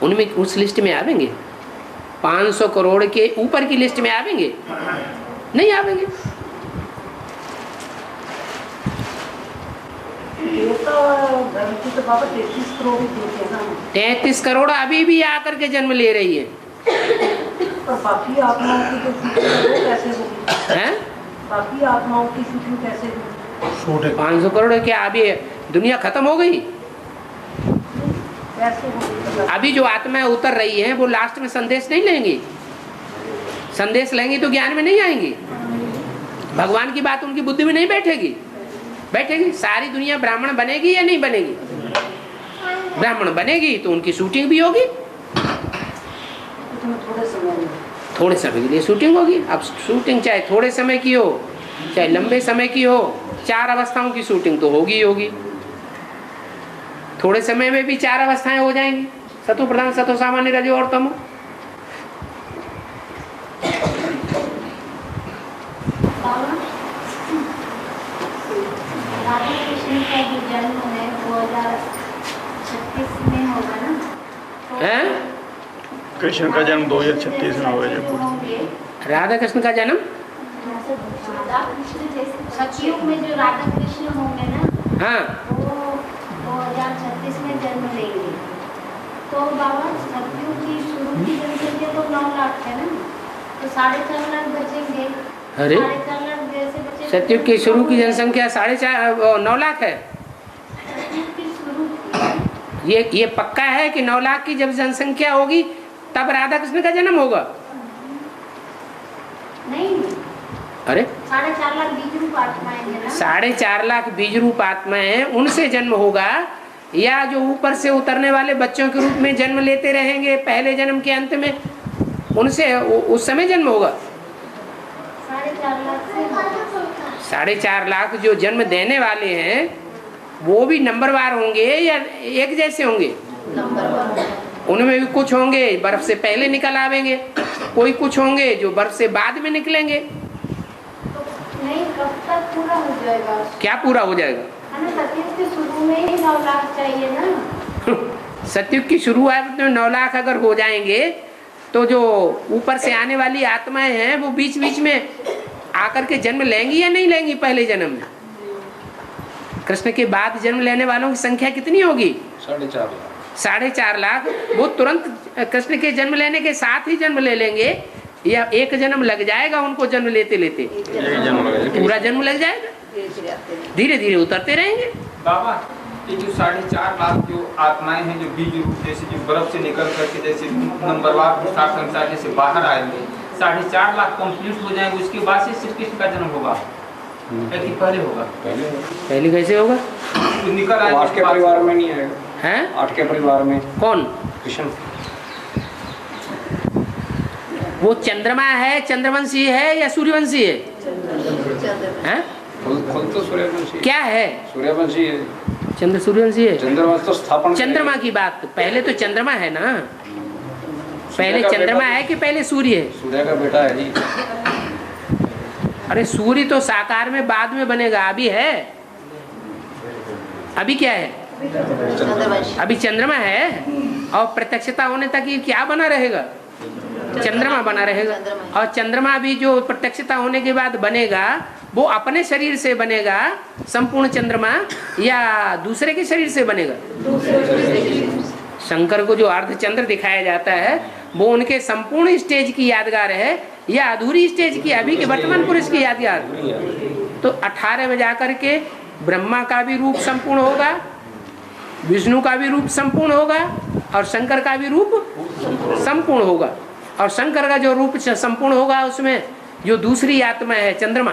उनमें उस लिस्ट में आवेंगे? 500 करोड़ के ऊपर की लिस्ट में आवेंगे? नहीं आवेंगे। तो बाबा 33 करोड़ देते हैं ना। 33 करोड़ अभी भी आकर के जन्म ले रही है। और बाकी आत्माओं की तो शूटिंग कैसे होगी? हैं? बाकी आत्माओं की शूटिंग कैसे होगी? 500 करोड़ क्या अभी दुनिया खत्म हो गई? कैसे होगी? अभी जो आत्माएं उतर रही हैं वो लास्ट में संदेश नहीं लेंगी। संदेश लेंगी तो ज्ञान में नहीं आएंगी, भगवान की बात उनकी बुद्धि में नहीं बैठेगी। सारी दुनिया ब्राह्मण बनेगी या नहीं बनेगी? ब्राह्मण बनेगी तो उनकी शूटिंग भी होगी। थोड़े समय के लिए शूटिंग होगी। अब शूटिंग चाहे थोड़े समय की हो चाहे लंबे समय की हो, 4 अवस्थाओं की शूटिंग तो होगी ही होगी। थोड़े समय में भी 4 अवस्थाएं हो जाएंगी, सतो प्रधान, सतो सामान्य, रजो और तमो। राधा कृष्ण का जो जन्म है 2036 में होगा ना? हैं? कृष्ण का जन्म 2036 में होगा। राधा कृष्ण का जन्म राधा कृष्ण जैसे सतयुग में जो राधा कृष्ण होंगे ना, हाँ, वो 2036 में जन्म लेंगे। तो बाबा सतयुग की शुरू की जनसंख्या तो 9 लाख है ना, तो 4.5 लाख बचेंगे। अरे 4.5 लाख जैसे बचे। सतयुग की शुरू की जनसंख्या 9 लाख है। सतयुग की शुरू ये पक्का है कि 9 लाख की जब जनसंख्या होगी तब राधा कृष्ण का जन्म होगा? नहीं, अरे 4.5 लाख बीज रूप आत्माएं हैं ना। 4.5 लाख बीज रूप आत्माएं हैं, उनसे जन्म होगा या जो ऊपर से उतरने वाले बच्चों के रूप में जन्म लेते रहेंगे पहले जन्म के अंत में, उनसे उस समय जन्म होगा? 4.5 लाख से 4.5 लाख जो जन्म देने वाले हैं वो भी नंबरवार होंगे या एक जैसे होंगे? उनमें भी कुछ होंगे बर्फ से पहले निकल आवेंगे, कोई कुछ होंगे जो बर्फ से बाद में निकलेंगे। नहीं, कब तक पूरा हो जाएगा? क्या पूरा हो जाएगा? सतयुग के शुरू में ही 9 लाख चाहिए ना। सतयुग की शुरुआत में 9 लाख अगर हो जाएंगे तो जो ऊपर से आने वाली आत्माएं हैं वो बीच बीच में आकर के जन्म लेंगी या नहीं लेंगी? पहले जन्म में कृष्ण के बाद जन्म लेने वालों की संख्या कितनी होगी? 4.5 लाख। वो तुरंत कृष्ण के जन्म लेने के साथ ही जन्म ले लेंगे या एक जन्म लग जाएगा उनको जन्म लेते लेते? पूरा जन्म लग जाएगा, धीरे धीरे उतरते रहेंगे। बाबा ये जो 4.5 लाख जो आत्माएं हैं जो बीज रूप जैसे जो बर्फ से निकल करके जैसे नंबरवार पुरुषार्थ अनुसार जैसे बाहर आएंगे, 4.5 लाख कंप्लीट हो जाएंगे, उसके बाद से श्री कृष्ण का जन्म होगा कि पहले होगा? पहले कैसे होगा? तो निकल आएंगे 8 के परिवार में नहीं आएगा हैं? 8 के परिवार में कौन? कृष्ण। वो चंद्रमा है, चंद्रवंशी है या सूर्यवंशी है? हैं? खुद तो सूर्यवंशी क्या है? सूर्यवंशी है। चंद्र सूर्यवंशी है। चंद्रवंश तो स्थापन चंद्रमा की बात, पहले तो चंद्रमा है ना। पहले चंद्रमा है कि पहले सूर्य है? सूर्य का बेटा है जी। अरे सूर्य तो साकार में बाद में बनेगा, अभी है। अभी क्या है? अभी चंद्रमा है और प्रत्यक्षता होने तक ये क्या बना रहेगा? चंद्रमा बना रहेगा। और चंद्रमा भी जो प्रत्यक्षता होने के बाद बनेगा वो अपने शरीर से बनेगा संपूर्ण चंद्रमा या दूसरे के शरीर से बनेगा? शंकर को जो अर्धचंद्र दिखाया जाता है वो उनके संपूर्ण स्टेज की यादगार है या अधूरी स्टेज की अभी के वर्तमान पुरुष की याद याद? तो 18 में जाकर के ब्रह्मा का भी रूप संपूर्ण होगा, विष्णु का भी रूप संपूर्ण होगा और शंकर का भी रूप संपूर्ण होगा। और शंकर का जो रूप संपूर्ण होगा उसमें जो दूसरी आत्मा है चंद्रमा,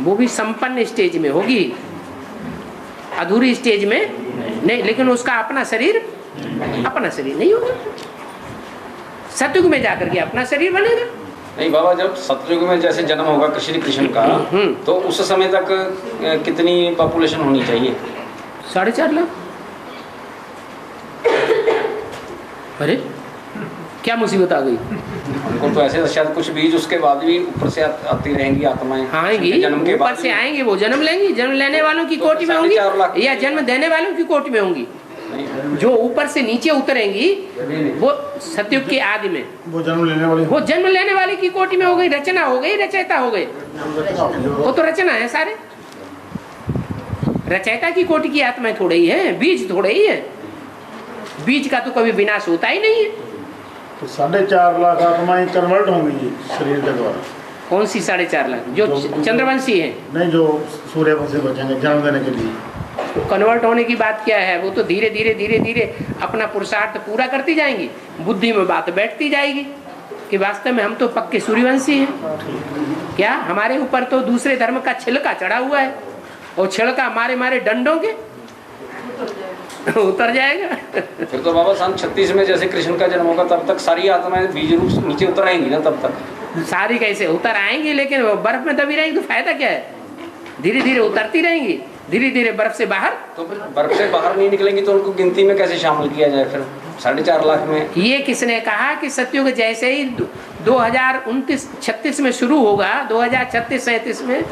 वो भी संपन्न स्टेज में होगी, अधूरी स्टेज में नहीं। लेकिन उसका अपना शरीर नहीं होगा। सतयुग में जाकर के अपना शरीर बनेगा। नहीं बाबा, जब सतयुग में जैसे जन्म होगा श्री कृष्ण का, तो उस समय तक कितनी पॉपुलेशन होनी चाहिए? 4.5 लाख। अरे क्या मुसीबत आ गई? उनको तो ऐसे शायद कुछ बीज उसके बाद भी ऊपर से आती रहेंगी आत्माएं, आएंगी, जन्म के ऊपर बाद से आएंगे, वो जन्म लेंगी। जन्म लेने वालों की कोटि में होंगी या जन्म देने वालों की कोटि में होंगी? जो ऊपर से नीचे उतरेंगी वो सतयुग के आदि में, वो जन्म लेने वाले की कोटि में हो गई। रचना हो गई, रचयिता हो गए। वो तो रचना है सारे, रचयिता की कोटि की आत्माएं थोड़े ही है, बीज थोड़े ही है। बीज का तो कभी विनाश होता ही नहीं है। तो 4.5 लाख आत्माएं कन्वर्ट होंगी शरीर के द्वारा। कौन सी 4.5 लाख? जो चंद्रवंशी है? नहीं, जो सूर्यवंशी बचेंगे जन्म देने के लिए। तो कन्वर्ट होने की बात क्या है? वो तो धीरे धीरे अपना पुरुषार्थ पूरा करती जाएंगी, बुद्धि में बात बैठती जाएगी कि वास्तव में हम तो पक्के सूर्यवंशी हैं। क्या हमारे ऊपर तो दूसरे धर्म का छिलका चढ़ा हुआ है, और छिलका मारे डंडों के उतर जाएगा। फिर तो बाबा सन 36 में जैसे कृष्ण का जन्म होगा तब तक सारी आत्माएं बीज रूप नीचे उतर आएंगी ना? तब तक सारी कैसे उतर आएंगी? लेकिन बर्फ में दबी रहेंगी तो फायदा क्या है? धीरे धीरे उतरती रहेंगी, धीरे धीरे बर्फ से बाहर। तो फिर बर्फ से बाहर नहीं निकलेंगी तो उनको गिनती में कैसे शामिल किया जाए फिर 4.5 लाख में? ये किसने कहा कि सतयुग जैसे ही 2029-36 में शुरू होगा, 2036-37 में,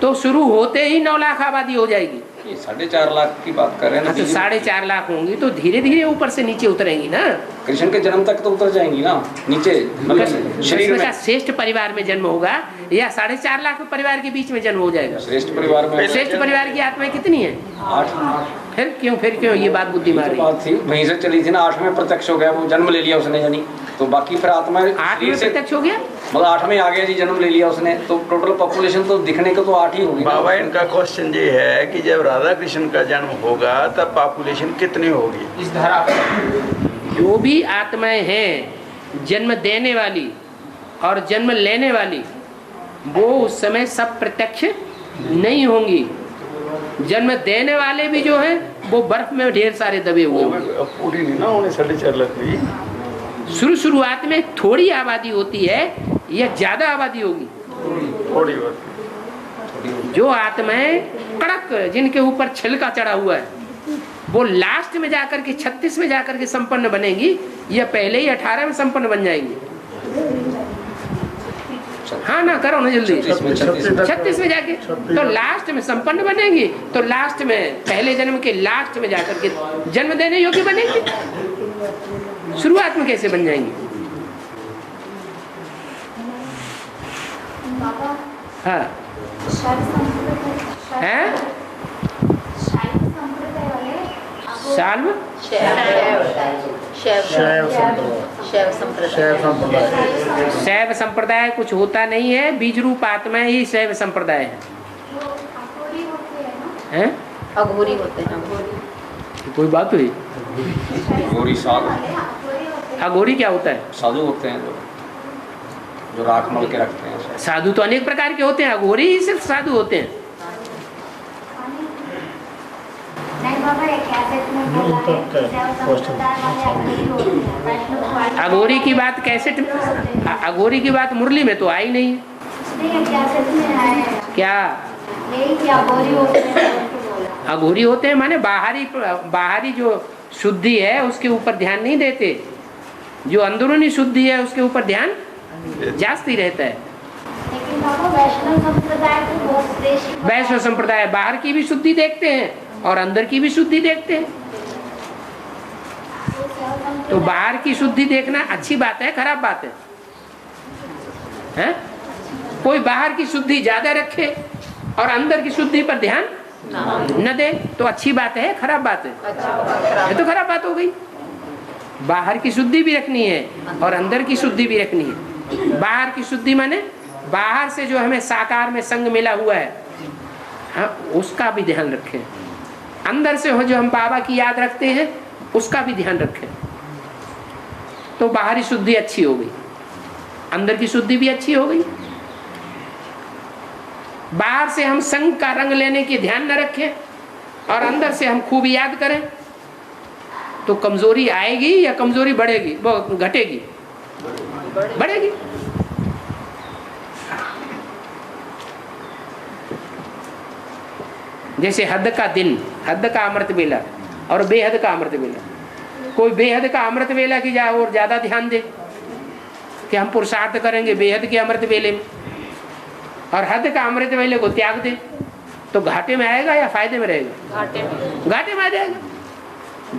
तो शुरू होते ही 9 लाख आबादी हो जाएगी। 4.5 लाख की बात कर रहे हैं ना? तो 4.5 लाख होंगी तो धीरे धीरे ऊपर से नीचे उतरेंगी ना। कृष्ण के जन्म तक तो उतर जाएंगी ना नीचे, मतलब शरीर में। श्रेष्ठ परिवार में जन्म होगा या 4.5 लाख परिवार के बीच में जन्म हो जाएगा? श्रेष्ठ परिवार में। श्रेष्ठ परिवार की आत्माएं कितनी है? 8। फिर क्यों ये बात बुद्धि मार बात थी, वहीं से चली थी ना। 8 में प्रत्यक्ष हो गया, वो जन्म ले लिया उसने, यानी तो बाकी फिर आत्मा 8 में प्रत्यक्ष हो गया, मतलब 8 में आ गया जी, जन्म ले लिया उसने, तो टोटल पॉपुलेशन तो दिखने को तो 8 ही होगी। बाबा इनका क्वेश्चन ये है कि जब राधा कृष्ण का जन्म होगा तब पॉपुलेशन कितनी होगी? इस धारा जो भी आत्माएं हैं जन्म देने वाली और जन्म लेने वाली, वो उस समय सब प्रत्यक्ष नहीं होंगी। जन्म देने वाले भी जो है वो बर्फ में ढेर सारे दबे हुए होंगे। पूरी नहीं ना उन्हें 4.5 लाख की। शुरुआत में थोड़ी आबादी होती है या ज्यादा आबादी होगी? थोड़ी बात। जो आत्माएं कड़क, जिनके ऊपर छिलका चढ़ा हुआ है, वो लास्ट में जाकर के 36 में जाकर के संपन्न बनेंगी या पहले ही 18 में संपन्न बन जाएंगी? हाँ ना, करो ना जल्दी। 36 में जाके तो लास्ट में संपन्न बनेंगी, तो लास्ट में पहले जन्म के लास्ट में जाकर के जन्म देने योग्य बनेंगी। शुरुआत में कैसे बन जाएंगी? हाँ है साल्व शैव संप्रदाय कुछ होता नहीं है, बीज रूप आत्मा ही शैव संप्रदाय है। अघोरी होते हैं। कोई बात हुई? अघोरी साधु। अघोरी क्या होता है? साधु होते हैं जो राख मल के रखते हैं। साधु तो अनेक प्रकार के होते हैं, अघोरी ही सिर्फ साधु होते हैं। अघोरी की बात कैसेट में, अघोरी की बात मुरली में तो आई नहीं है। क्या अघोरी होते हैं? माने बाहरी जो शुद्धि है उसके ऊपर ध्यान नहीं देते, जो अंदरूनी शुद्धि है उसके ऊपर ध्यान जास्ती रहता है। वैष्णव संप्रदाय बाहर की भी शुद्धि देखते हैं और अंदर की भी शुद्धि देखते हैं। तो बाहर की शुद्धि देखना अच्छी बात है, खराब बात है? कोई बाहर की शुद्धि ज्यादा रखे और अंदर की शुद्धि पर ध्यान न दे तो अच्छी बात है, खराब बात है? ये तो खराब बात हो गई। बाहर की शुद्धि भी रखनी है और अंदर की शुद्धि भी रखनी है। बाहर की शुद्धि माने बाहर से जो हमें साकार में संग मिला हुआ है, हाँ, उसका भी ध्यान रखें। अंदर से हो जो हम बाबा की याद रखते हैं, उसका भी ध्यान रखें। तो बाहरी शुद्धि अच्छी हो गई, अंदर की शुद्धि भी अच्छी हो गई। बाहर से हम संग का रंग लेने की ध्यान न रखें और अंदर से हम खूब याद करें, तो कमजोरी आएगी या कमजोरी बढ़ेगी? वो घटेगी, बढ़ेगी। जैसे हद का दिन, हद का अमृत बेला और बेहद का अमृत बेला। कोई बेहद का अमृत बेला की जा और ज्यादा ध्यान दे कि हम पुरुषार्थ करेंगे बेहद के अमृत बेले में, और हद का अमृत बेले को त्याग दे, तो घाटे में आएगा या फायदे में रहेगा? घाटे में आ जाएगा।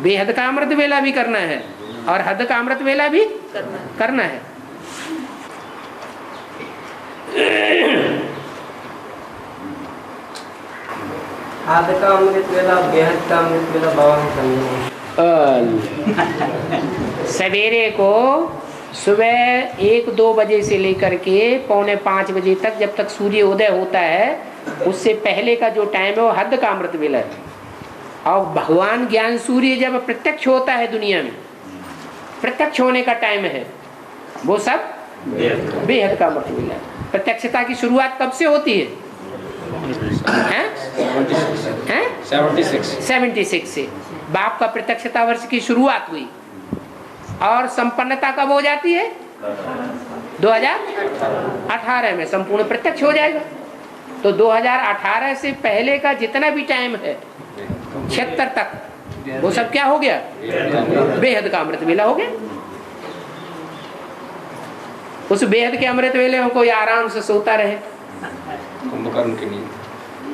बेहद का अमृत बेला भी करना है और हद का अमृत बेला भी करना है। हद का अमृत बेला, बेहद का अमृत बेला बाबा हम समझेंगे। सवेरे को सुबह 1-2 बजे से लेकर के 4:45 बजे तक, जब तक सूर्य उदय होता है, उससे पहले का जो टाइम है वो हद का अमृत बेला है। और भगवान ज्ञान सूर्य जब प्रत्यक्ष होता है, दुनिया में प्रत्यक्ष होने का टाइम है, वो सब बेहद का अमृत बेला है। प्रत्यक्षता की शुरुआत कब से होती है? 76 से बाप का प्रत्यक्षता वर्ष की शुरुआत हुई, और संपन्नता कब हो जाती है? 2018 में संपूर्ण प्रत्यक्ष हो जाएगा। तो 2018 से पहले का जितना भी टाइम है 76 तक, वो सब क्या हो गया? बेहद का अमृत बेला हो गया। उस बेहद के अमृत बेले में कोई आराम से सोता रहे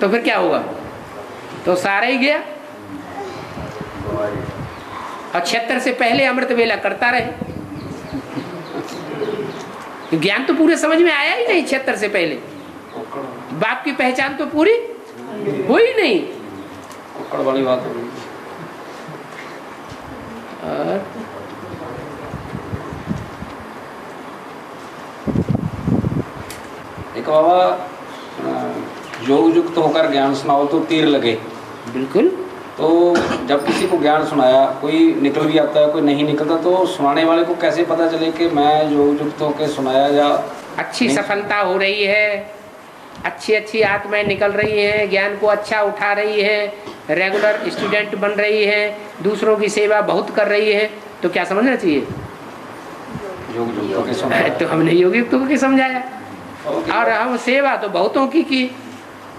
तो फिर क्या होगा? तो सारा ही गया। और 76 से पहले अमृत वेला करता रहे, ज्ञान तो पूरे समझ में आया ही नहीं। 76 से पहले बाप की पहचान तो पूरी हुई नहीं। वाली बात हो। एक बाबा योग युक्त होकर ज्ञान सुनाओ तो तीर लगे। बिल्कुल। तो जब किसी को ज्ञान सुनाया, कोई निकल भी आता है, कोई नहीं निकलता, तो सुनाने वाले को कैसे पता चले कि मैं योग युक्त होकर सुनाया या अच्छी सफलता हो रही है, अच्छी आत्माएं निकल रही हैं, ज्ञान को अच्छा उठा रही है, रेगुलर स्टूडेंट बन रही है, दूसरों की सेवा बहुत कर रही है, तो क्या समझना चाहिए? योग युक्त होकर सुनाया। तो हमने योग युक्त होकर समझाया, और हम सेवा तो बहुतों की,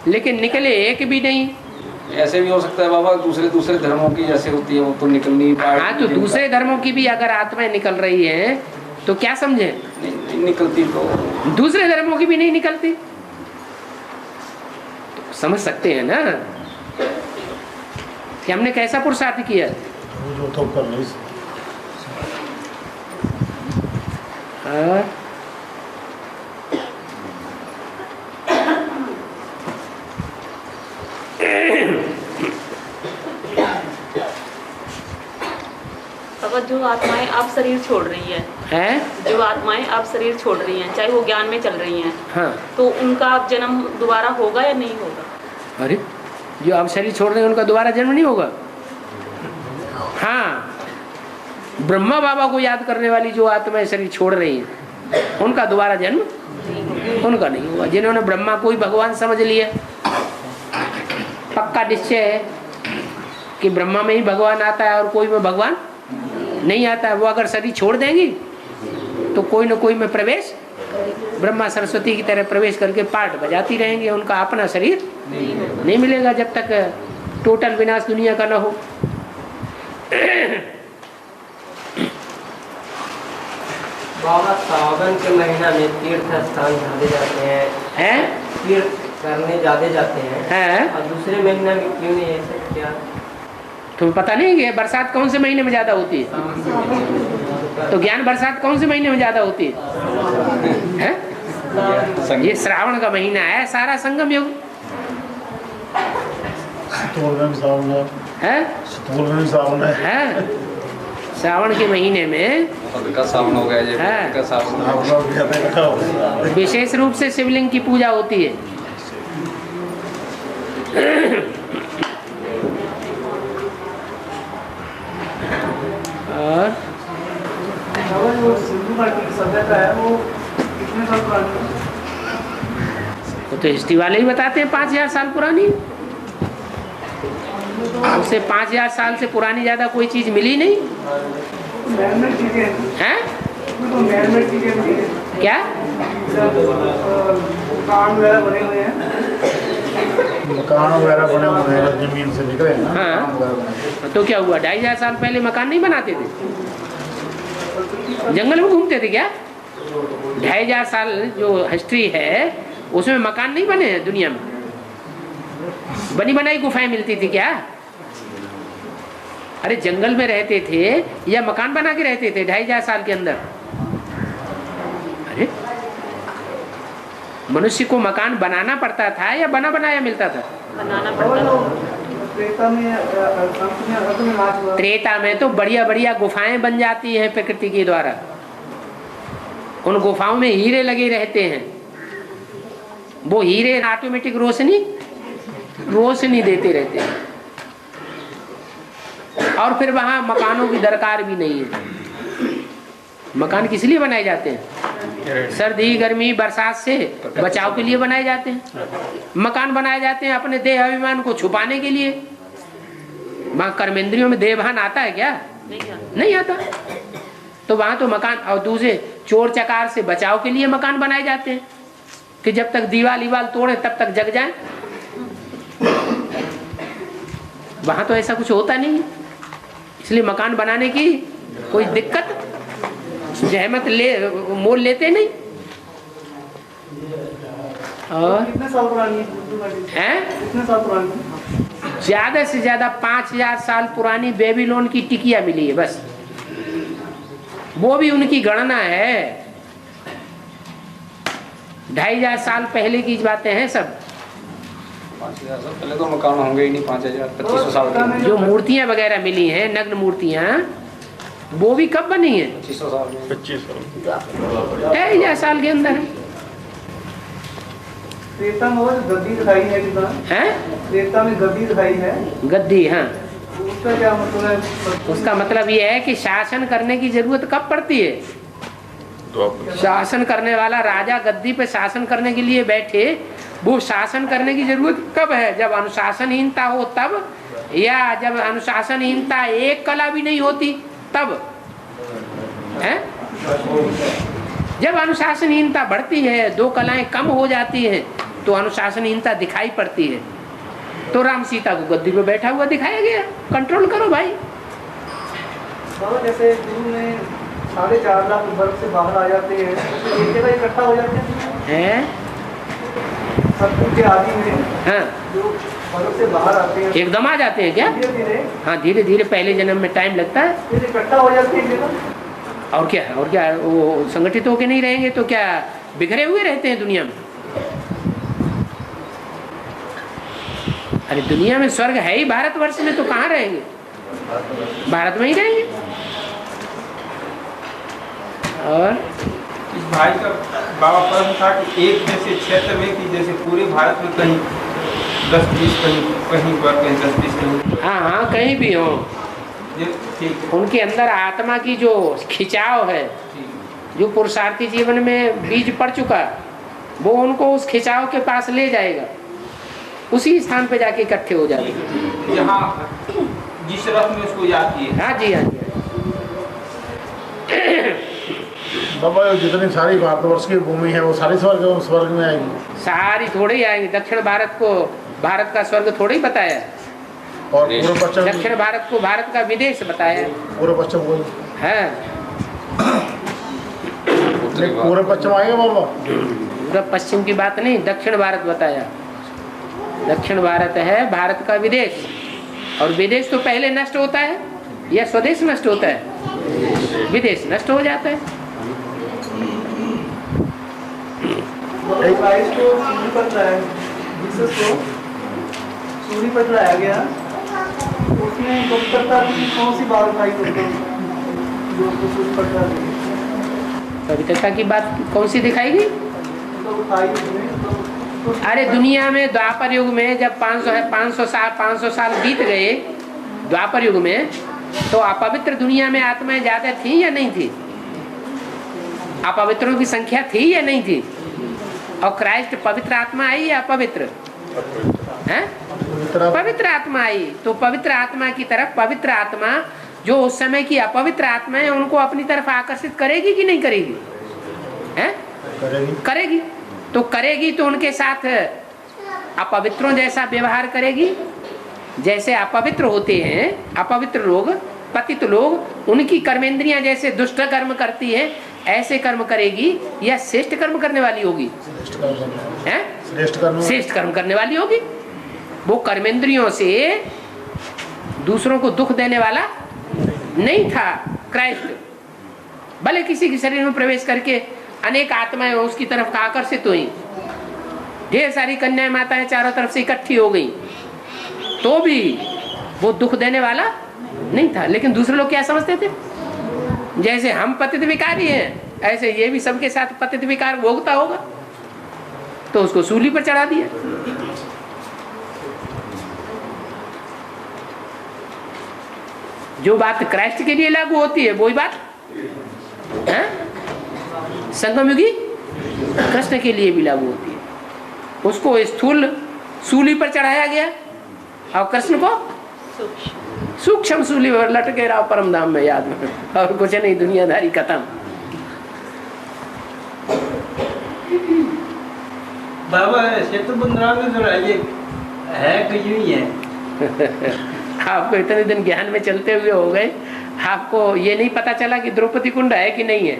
लेकिन निकले एक भी नहीं। ऐसे भी हो सकता है बाबा, दूसरे धर्मों की जैसे होती है वो तो निकल नहीं पाए। हाँ, तो दूसरे धर्मों की भी अगर आत्माएं निकल रही हैं तो क्या समझे? नहीं निकलती, तो दूसरे धर्मों की भी नहीं निकलती, तो समझ सकते हैं ना कि हमने कैसा पुरुषार्थ किया। तो कर नहीं बाबा, जो आत्माएं अब शरीर छोड़ रही है, जो आत्माएं अब शरीर छोड़ रही हैं, चाहे वो ज्ञान में चल रही हैं, हाँ, तो उनका अब जन्म दोबारा होगा या नहीं होगा? अरे, जो अब शरीर छोड़ रहे हैं उनका दोबारा जन्म नहीं होगा? हाँ, ब्रह्मा बाबा को याद करने वाली जो आत्माएं शरीर छोड़ रही हैं, उनका दोबारा जन्म उनका नहीं होगा। जिन्होंने ब्रह्मा को ही भगवान समझ लिया, पक्का निश्चय है कि ब्रह्मा में ही भगवान आता है और कोई में भगवान नहीं आता है, वो अगर शरीर छोड़ देंगी तो कोई न कोई में प्रवेश, ब्रह्मा सरस्वती की तरह प्रवेश करके पाठ बजाती रहेंगे। उनका अपना शरीर नहीं मिलेगा जब तक टोटल विनाश दुनिया का न हो। बाबा, सावन के महीना में तीर्थ स्थान ज्यादा जाते हैं, तीर्थ करने ज्यादा जाते हैं, और दूसरे महीना में क्यों नहीं? ऐसे क्या तुम्हें पता नहीं कि बरसात कौन से महीने में ज्यादा होती है? तो ज्ञान बरसात कौन से महीने में ज्यादा होती है? ये श्रावण का महीना है, सारा संगम योग है। सावन के महीने में का सावन हो गया, हाँ। का सावन विशेष रूप से शिवलिंग की पूजा होती है। और तो हिस्ट्री वाले ही बताते हैं 5000 साल पुरानी। उससे 5000 साल से पुरानी ज्यादा कोई चीज मिली नहीं है। क्या मकान वगैरह बने हुए हैं, जमीन से निकले ना। हाँ, तो क्या हुआ? 2500 साल पहले मकान नहीं बनाते थे? जंगल में घूमते थे क्या? 2500 साल जो हिस्ट्री है उसमें मकान नहीं बने हैं दुनिया में? बनी बनाई गुफाएं मिलती थी क्या? अरे जंगल में रहते थे या मकान बना के रहते थे 2500 साल के अंदर? अरे मनुष्य को मकान बनाना पड़ता था या बना बनाया मिलता था? बनाना पड़ता था। त्रेता में तो बढ़िया बढ़िया गुफाएं बन जाती हैं प्रकृति के द्वारा। उन गुफाओं में हीरे लगे रहते हैं। वो हीरे ऑटोमेटिक रोशनी देते रहते हैं। और फिर वहां मकानों की दरकार भी नहीं है। मकान किस लिए बनाए जाते हैं? सर्दी गर्मी बरसात से बचाव के लिए बनाए जाते हैं। मकान बनाए जाते हैं अपने देह अभिमान को छुपाने के लिए। वहां कर्मेंद्रियों में देहभान आता है क्या? नहीं आता। तो वहां तो मकान, और दूसरे चोर चकार से बचाव के लिए मकान बनाए जाते हैं कि जब तक दीवाल तोड़े तब तक जग जाए। वहां तो ऐसा कुछ होता नहीं, इसलिए मकान बनाने की कोई दिक्कत जहमत मोल लेते नहीं। और कितने साल पुरानी है? कितने साल पुरानी? ज्यादा से ज्यादा 5000 साल पुरानी बेबीलोन की टिकिया मिली है बस। वो भी उनकी गणना है। 2500 साल पहले की बातें हैं सब। 5000 साल पहले तो मकान होंगे ही नहीं। 2500 साल की जो मूर्तियां वगैरह मिली हैं, नग्न मूर्तियां, वो भी कब बनी है? 2500 साल। 2500 साल के अंदर त्रेता में गद्दी दिखाई है हैं? त्रेता में गद्दी दिखाई है। गद्दी, हाँ। उसका क्या मतलब है? उसका मतलब ये है कि शासन करने की जरूरत कब पड़ती है? शासन करने वाला राजा गद्दी पे शासन करने के लिए बैठे, वो शासन करने की जरूरत कब है? जब अनुशासनहीनता हो तब, या जब अनुशासनहीनता एक कला भी नहीं होती तब है? जब अनुशासनहीनता बढ़ती है, 2 कलाएं कम हो जाती हैं, तो अनुशासनहीनता दिखाई पड़ती है। तो राम सीता को गद्दी पे बैठा हुआ दिखाया गया। कंट्रोल करो भाई। जैसे दिन में 4.5 लाख बर्फ से बाहर आ जाते हैं, एक जगह इकट्ठा हो जाते हैं सब कुछ के आदि में। हाँ, जो बर्फ से बाहर आते हैं एकदम आ जाते हैं क्या? धीरे-धीरे। हाँ, धीरे धीरे। पहले जन्म में टाइम लगता है, फिर इकट्ठा हो जाते हैं जगह। और क्या वो संगठित होके नहीं रहेंगे तो क्या बिखरे हुए रहते हैं दुनिया में? अरे दुनिया में स्वर्ग है ही भारतवर्ष में, तो कहाँ रहेंगे? भारत में ही रहेंगे। और इस भाई का बाबा प्रश्न था कि एक जैसे क्षेत्र में कि जैसे पूरे भारत में कहीं 10-20 कहीं पर कहीं 10-20 कहीं। हाँ, कहीं भी हो, ठीक। उनके अंदर आत्मा की जो खिंचाव है, जो पुरुषार्थी जीवन में बीज पड़ चुका, वो उनको उस खिंचाव के पास ले जाएगा। उसी स्थान पे जाके इकट्ठे हो जाएंगे। यहाँ जिस रथ में उसको याद किए। हाँ जी, हाँ जी। बाबा जितनी सारी भारतवर्ष की भूमि है वो सारी स्वर्ग में आएगी? सारी थोड़ी ही आएंगी। दक्षिण भारत को भारत का स्वर्ग थोड़ी ही बताया, और पूर्व पश्चिम, दक्षिण भारत को भारत का विदेश बताया। पूर्व पश्चिम को है, पूर्व पश्चिम आएगा बाबा? पूर्व पश्चिम की बात नहीं, दक्षिण भारत बताया। दक्षिण भारत है भारत का विदेश, और विदेश तो पहले नष्ट होता है या स्वदेश नष्ट होता है? विदेश नष्ट हो जाता है। सूर्य पर लाया गया, उसमें कौन सी बात उठाई? पवित्रता की बात कौन सी दिखाएगी? अरे दुनिया में द्वापर युग में जब 500 साल बीत गए द्वापर युग में, तो अपवित्र दुनिया में आत्माएं ज्यादा थी या नहीं थी? अपवित्रों की संख्या थी या नहीं थी? और क्राइस्ट पवित्र आत्मा आई या अपवित्र? हैं? पवित्र आत्मा आई। तो पवित्र आत्मा की तरफ पवित्र आत्मा जो उस समय की अपवित्र आत्मा है उनको अपनी तरफ आकर्षित करेगी कि नहीं करेगी? हैं? करेगी। तो करेगी तो उनके साथ अपवित्रों जैसा व्यवहार करेगी। जैसे अपवित्र होते हैं अपवित्र लोग, पतित लोग, उनकी कर्मेंद्रियां जैसे दुष्ट कर्म करती है ऐसे कर्म करेगी या श्रेष्ठ कर्म करने वाली होगी? श्रेष्ठ कर्म करने वाली होगी। वो कर्मेंद्रियों से दूसरों को दुख देने वाला नहीं था क्राइस्ट। भले किसी के शरीर में प्रवेश करके अनेक आत्माएं उसकी तरफ आकर्षित हुई, ढेर सारी कन्याएं माताएं चारों तरफ से इकट्ठी हो गई, तो भी वो दुख देने वाला नहीं था। लेकिन दूसरे लोग क्या समझते थे? जैसे हम पतित विकारी हैं ऐसे ये भी सबके साथ पतित विकार भोगता होगा, तो उसको सूली पर चढ़ा दिया। जो बात क्राइस्ट के लिए लागू होती है वही बात संगम युगी कृष्ण के लिए भी लागू होती है। उसको स्थूल सूली पर चढ़ाया गया और कृष्ण को सूक्ष्म सूली पर लटके रहा परम धाम में, याद में, और कुछ नहीं, दुनियादारी खत्म। बाबा सेतु बंदरा में जो है कि यूं ही है। आपको इतने दिन ज्ञान में चलते हुए हो गए, आपको ये नहीं पता चला कि द्रौपदी कुंड है कि नहीं है?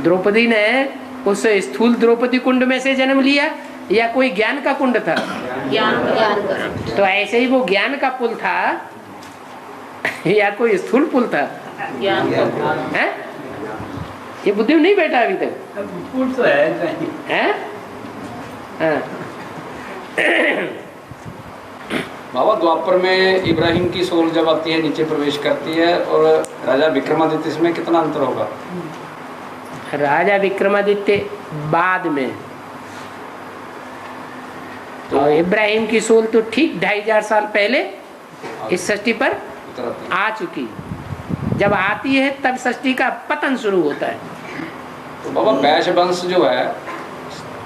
द्रौपदी ने उस स्थूल द्रौपदी कुंड में से जन्म लिया या कोई ज्ञान का कुंड था? ज्ञान का। तो ऐसे ही वो ज्ञान का पुल था या कोई स्थूल पुल था? ज्ञान का। है? ये बुद्धि में नहीं बैठा अभी तक? पुल तो है। बाबा द्वापर में इब्राहिम की सोल जब आती है नीचे प्रवेश करती है, और राजा विक्रमादित्य इसमें कितना अंतर होगा? राजा विक्रमादित्य बाद में, तो इब्राहिम की सोल तो ठीक 2500 साल पहले इस सृष्टि पर आ चुकी। जब आती है तब सृष्टि का पतन शुरू होता है। तो बाबा वैश्य वंश जो है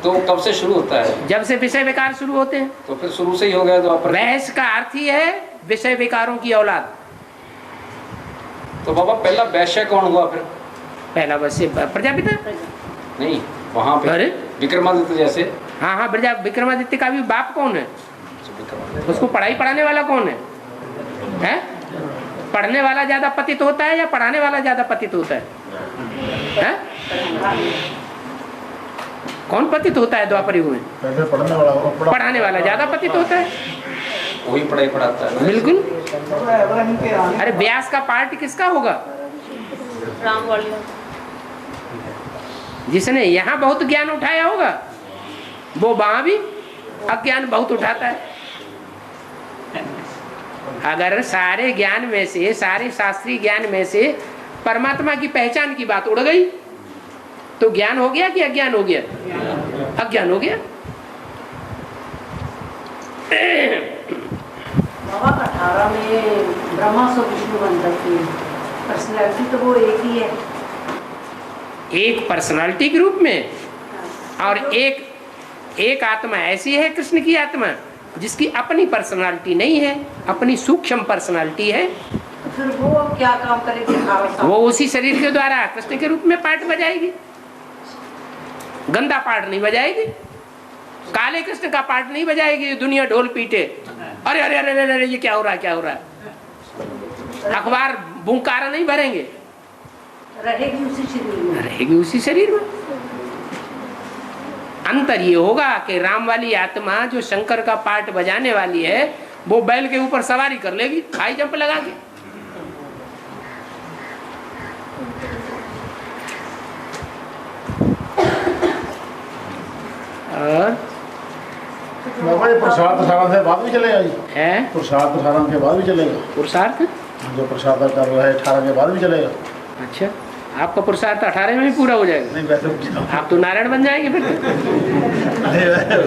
तो कब से शुरू होता है? जब से विषय विकार शुरू होते हैं। तो फिर शुरू से ही हो गया द्वापर। वैश्य का अर्थ ही है विषय विकारों की औलाद। तो बाबा पहला वैश्य कौन हुआ फिर? पहला वैश्य प्रजापिता नहीं, वहाँ पे विक्रमादित्य जैसे। हाँ हाँ, विक्रमादित्य का भी बाप कौन है? उसको पढ़ाई पढ़ाने वाला कौन है? हैं? पढ़ने वाला ज्यादा पतित होता है या पढ़ाने वाला ज्यादा पतित होता है? हैं? कौन पतित होता है द्वापर युग में? पढ़ाने वाला ज्यादा पतित होता है। वही पढ़ाई पढ़ाता है। बिल्कुल। अरे व्यास का पार्ट किसका होगा? राम वाली। जिसने यहाँ बहुत ज्ञान उठाया होगा वो वहां भी अज्ञान बहुत उठाता है। अगर सारे ज्ञान में से, सारे शास्त्रीय ज्ञान में से परमात्मा की पहचान की बात उड़ गई तो ज्ञान हो गया कि अज्ञान हो गया? अज्ञान हो गया। बाबा 18 में ब्रह्मा सो विष्णु बंधक की पर्सनैलिटी तो वो एक ही है, एक पर्सनालिटी के रूप में, और एक आत्मा ऐसी है कृष्ण की आत्मा जिसकी अपनी पर्सनालिटी नहीं है, अपनी सूक्ष्म पर्सनालिटी है। तो फिर वो क्या काम करेगी? वो उसी शरीर के द्वारा कृष्ण के रूप में पाठ बजाएगी। गंदा पाठ नहीं बजाएगी, काले कृष्ण का पाठ नहीं बजाएगी। दुनिया ढोल पीटे, अरे अरे अरे अरे ये क्या हो रहा है, क्या हो रहा है। अखबार बुंकारा नहीं भरेंगे, रहेगी उसी शरीर में। रहेगी उसी शरीर में। अंतर ये होगा कि राम वाली आत्मा जो शंकर का पाठ बजाने वाली है वो बैल के ऊपर सवारी कर लेगी, हाई जंप लगा के। और बाबा ये पुरुषार्थ साधन से बाद भी चलेगा जी? है पुरुषार्थ साधन के बाद भी चलेगा? पुरुषार्थ जो प्रसाद का वो है 18 के बाद भी चलेगा। अच्छा, आपका पुरुषार्थ 18 में ही पूरा हो जाएगा? नहीं वैसे आप तो नारायण बन जाएंगे फिर।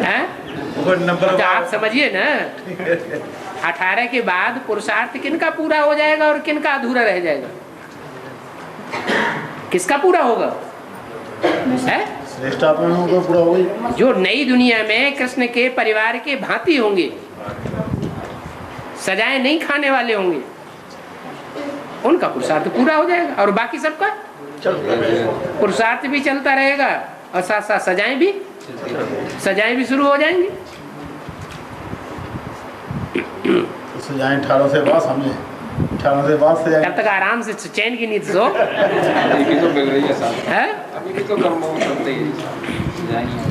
हैं? वो नंबर तो आप समझिए ना, 18 के बाद पुरुषार्थ किनका पूरा हो जाएगा और किनका अधूरा रह जाएगा? किसका पूरा होगा? है? श्रेष्ठ आत्मा को पूरा होगा। जो नई दुनिया में कृष्ण के परिवार के भांति होंगे, सजाएं नहीं खाने वाले होंगे, उनका पुरुषार्थ पूरा हो जाएगा। और बाकी सबका पुरुषार्थ भी चलता रहेगा और साथ साथ सजाएं भी शुरू हो जाएंगी। तो सजाएं 18 से बाद समझे, 18 से बाद सजाएं। तब तक आराम से चैन की नींद सो। अभी तो बिगड़ रही है साहब, है? अभी भी तो कर्म करते ही सजाएंगे।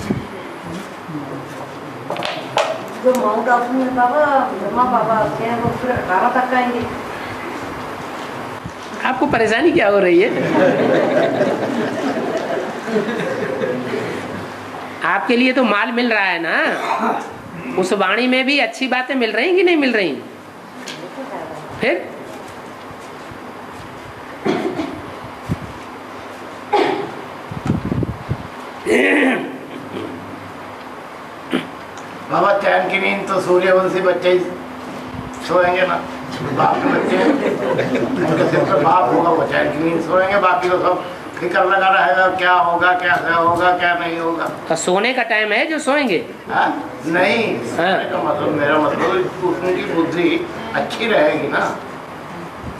जो माउंट आबू में बाबा ब्रह्मा बाबा आते हैं वो फिर 18 तक आएंगे। आपको परेशानी क्या हो रही है? आपके लिए तो माल मिल रहा है ना, उस वाणी में भी अच्छी बातें मिल रही कि नहीं मिल रही? फिर बाबा चैन की नींद तो सूर्यवंशी बच्चे ही सोएंगे ना, बाप के बच्चे उनके सिर पर बाप होगा, वो चैन की नींद सोएंगे, बाकी तो सब फिक्र लगा रहेगा क्या होगा, कैसे होगा, क्या नहीं होगा। तो सोने का टाइम है जो सोएंगे? नहीं, का मतलब मेरा मतलब उनकी बुद्धि अच्छी रहेगी ना।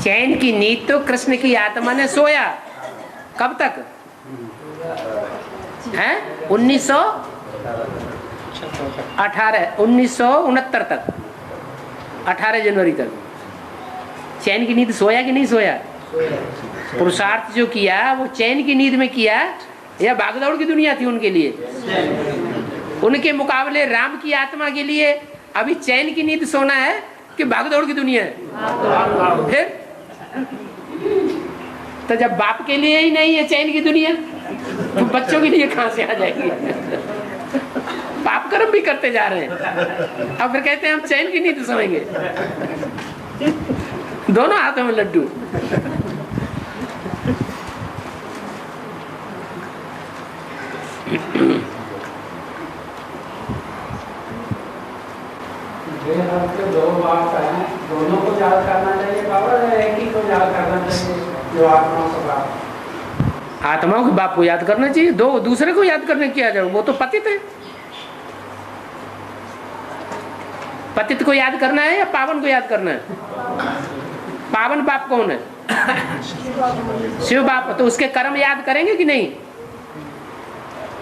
चैन की नींद तो कृष्ण की आत्मा ने सोया कब तक है? 1969 तक, 18 जनवरी तक चैन की नींद सोया कि नहीं सोया? पुरुषार्थ जो किया वो चैन की नींद में किया या भागदौड़ की दुनिया थी उनके लिए? उनके मुकाबले राम की आत्मा के लिए अभी चैन की नींद सोना है कि भागदौड़ की दुनिया है? फिर तो जब बाप के लिए ही नहीं है चैन की दुनिया, तो बच्चों के लिए कहां से आ जाएगी? पाप कर्म भी करते जा रहे हैं, अब फिर कहते हैं हम चैन की नींद सोएंगे। दोनों हाथों में लड्डू। दो बात है, दोनों को याद करना चाहिए बाबा, एक ही को याद करना चाहिए जो आत्माओं को बाप? आत्माओं के बाप को याद करना चाहिए, दो दूसरे को याद करने किया जाए, वो तो पतित है। पतित को याद करना है या पावन को याद करना है? पावन बाप कौन है? शिव बाप। तो उसके कर्म याद करेंगे कि नहीं?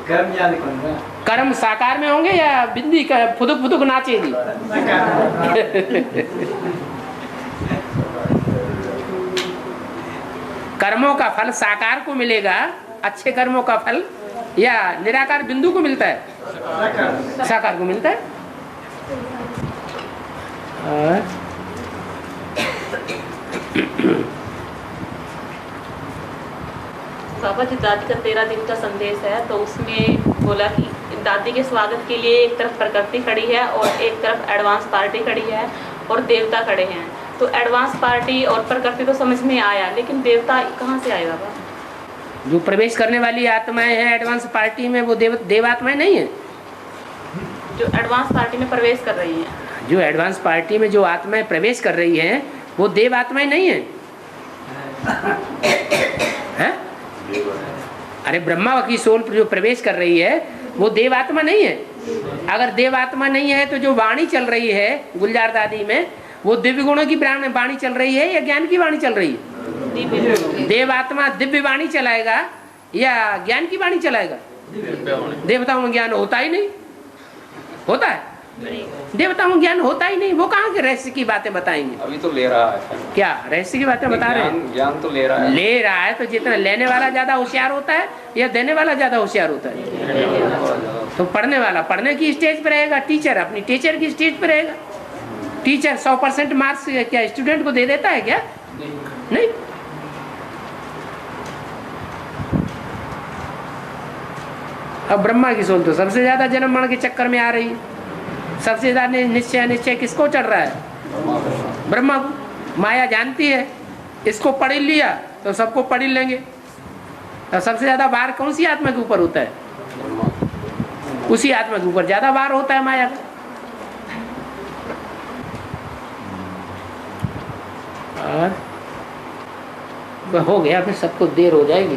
कर्म याद करूंगा। कर्म साकार में होंगे या बिंदी का फुदुक फुदुक नाचेगी? कर्मों का फल साकार को मिलेगा, अच्छे कर्मों का फल, या निराकार बिंदु को मिलता है? साकार को मिलता है। बाबा जी दादी का 13 दिन का संदेश है, तो उसमें बोला कि दादी के स्वागत के लिए एक तरफ प्रकृति खड़ी है और एक तरफ एडवांस पार्टी खड़ी है और देवता खड़े हैं। तो एडवांस पार्टी और प्रकृति तो समझ में आया, लेकिन देवता कहाँ से आएगा? जो प्रवेश करने वाली आत्माएं हैं एडवांस पार्टी में, वो देवात्माएं नहीं है। जो एडवांस पार्टी में प्रवेश कर रही हैं, जो एडवांस पार्टी में जो आत्माएं प्रवेश कर रही हैं वो देव आत्माएं नहीं है। हैं? अरे ब्रह्मा की सोल जो प्रवेश कर रही है वो देव आत्मा नहीं है। अगर देव आत्मा नहीं है तो जो वाणी चल रही है गुलजार दादी में, वो दिव्य गुणों की वाणी चल रही है या ज्ञान की वाणी चल रही है? देव आत्मा दिव्य वाणी चलाएगा या ज्ञान की वाणी चलाएगा? देवताओं में ज्ञान होता ही नहीं। होता है? देवताओं में ज्ञान होता ही नहीं। वो कहाँ के रहस्य की बातें बताएंगे? अभी तो ले रहा है। क्या रहस्य की बातें बता रहे हैं? ज्ञान तो ले रहा है। ले रहा है तो जितना लेने वाला ज्यादा होशियार होता है या देने वाला ज्यादा होशियार होता है? तो पढ़ने वाला पढ़ने की स्टेज पे रहेगा, टीचर अपनी टीचर की स्टेज पे रहेगा। टीचर 100% मार्क्स क्या स्टूडेंट को दे देता है क्या? नहीं। अब ब्रह्मा की सोल तो सबसे ज्यादा जन्म मरण के चक्कर में आ रही है। सबसे ज्यादा निश्चय किसको चढ़ रहा है? ब्रह्मा को। माया जानती है, इसको पढ़ लिया तो सबको पढ़ लेंगे। तो सबसे ज्यादा भार कौन सी आत्मा के ऊपर होता है? उसी आत्मा के ऊपर ज्यादा भार होता है माया का। और हो गया, फिर सबको देर हो जाएगी।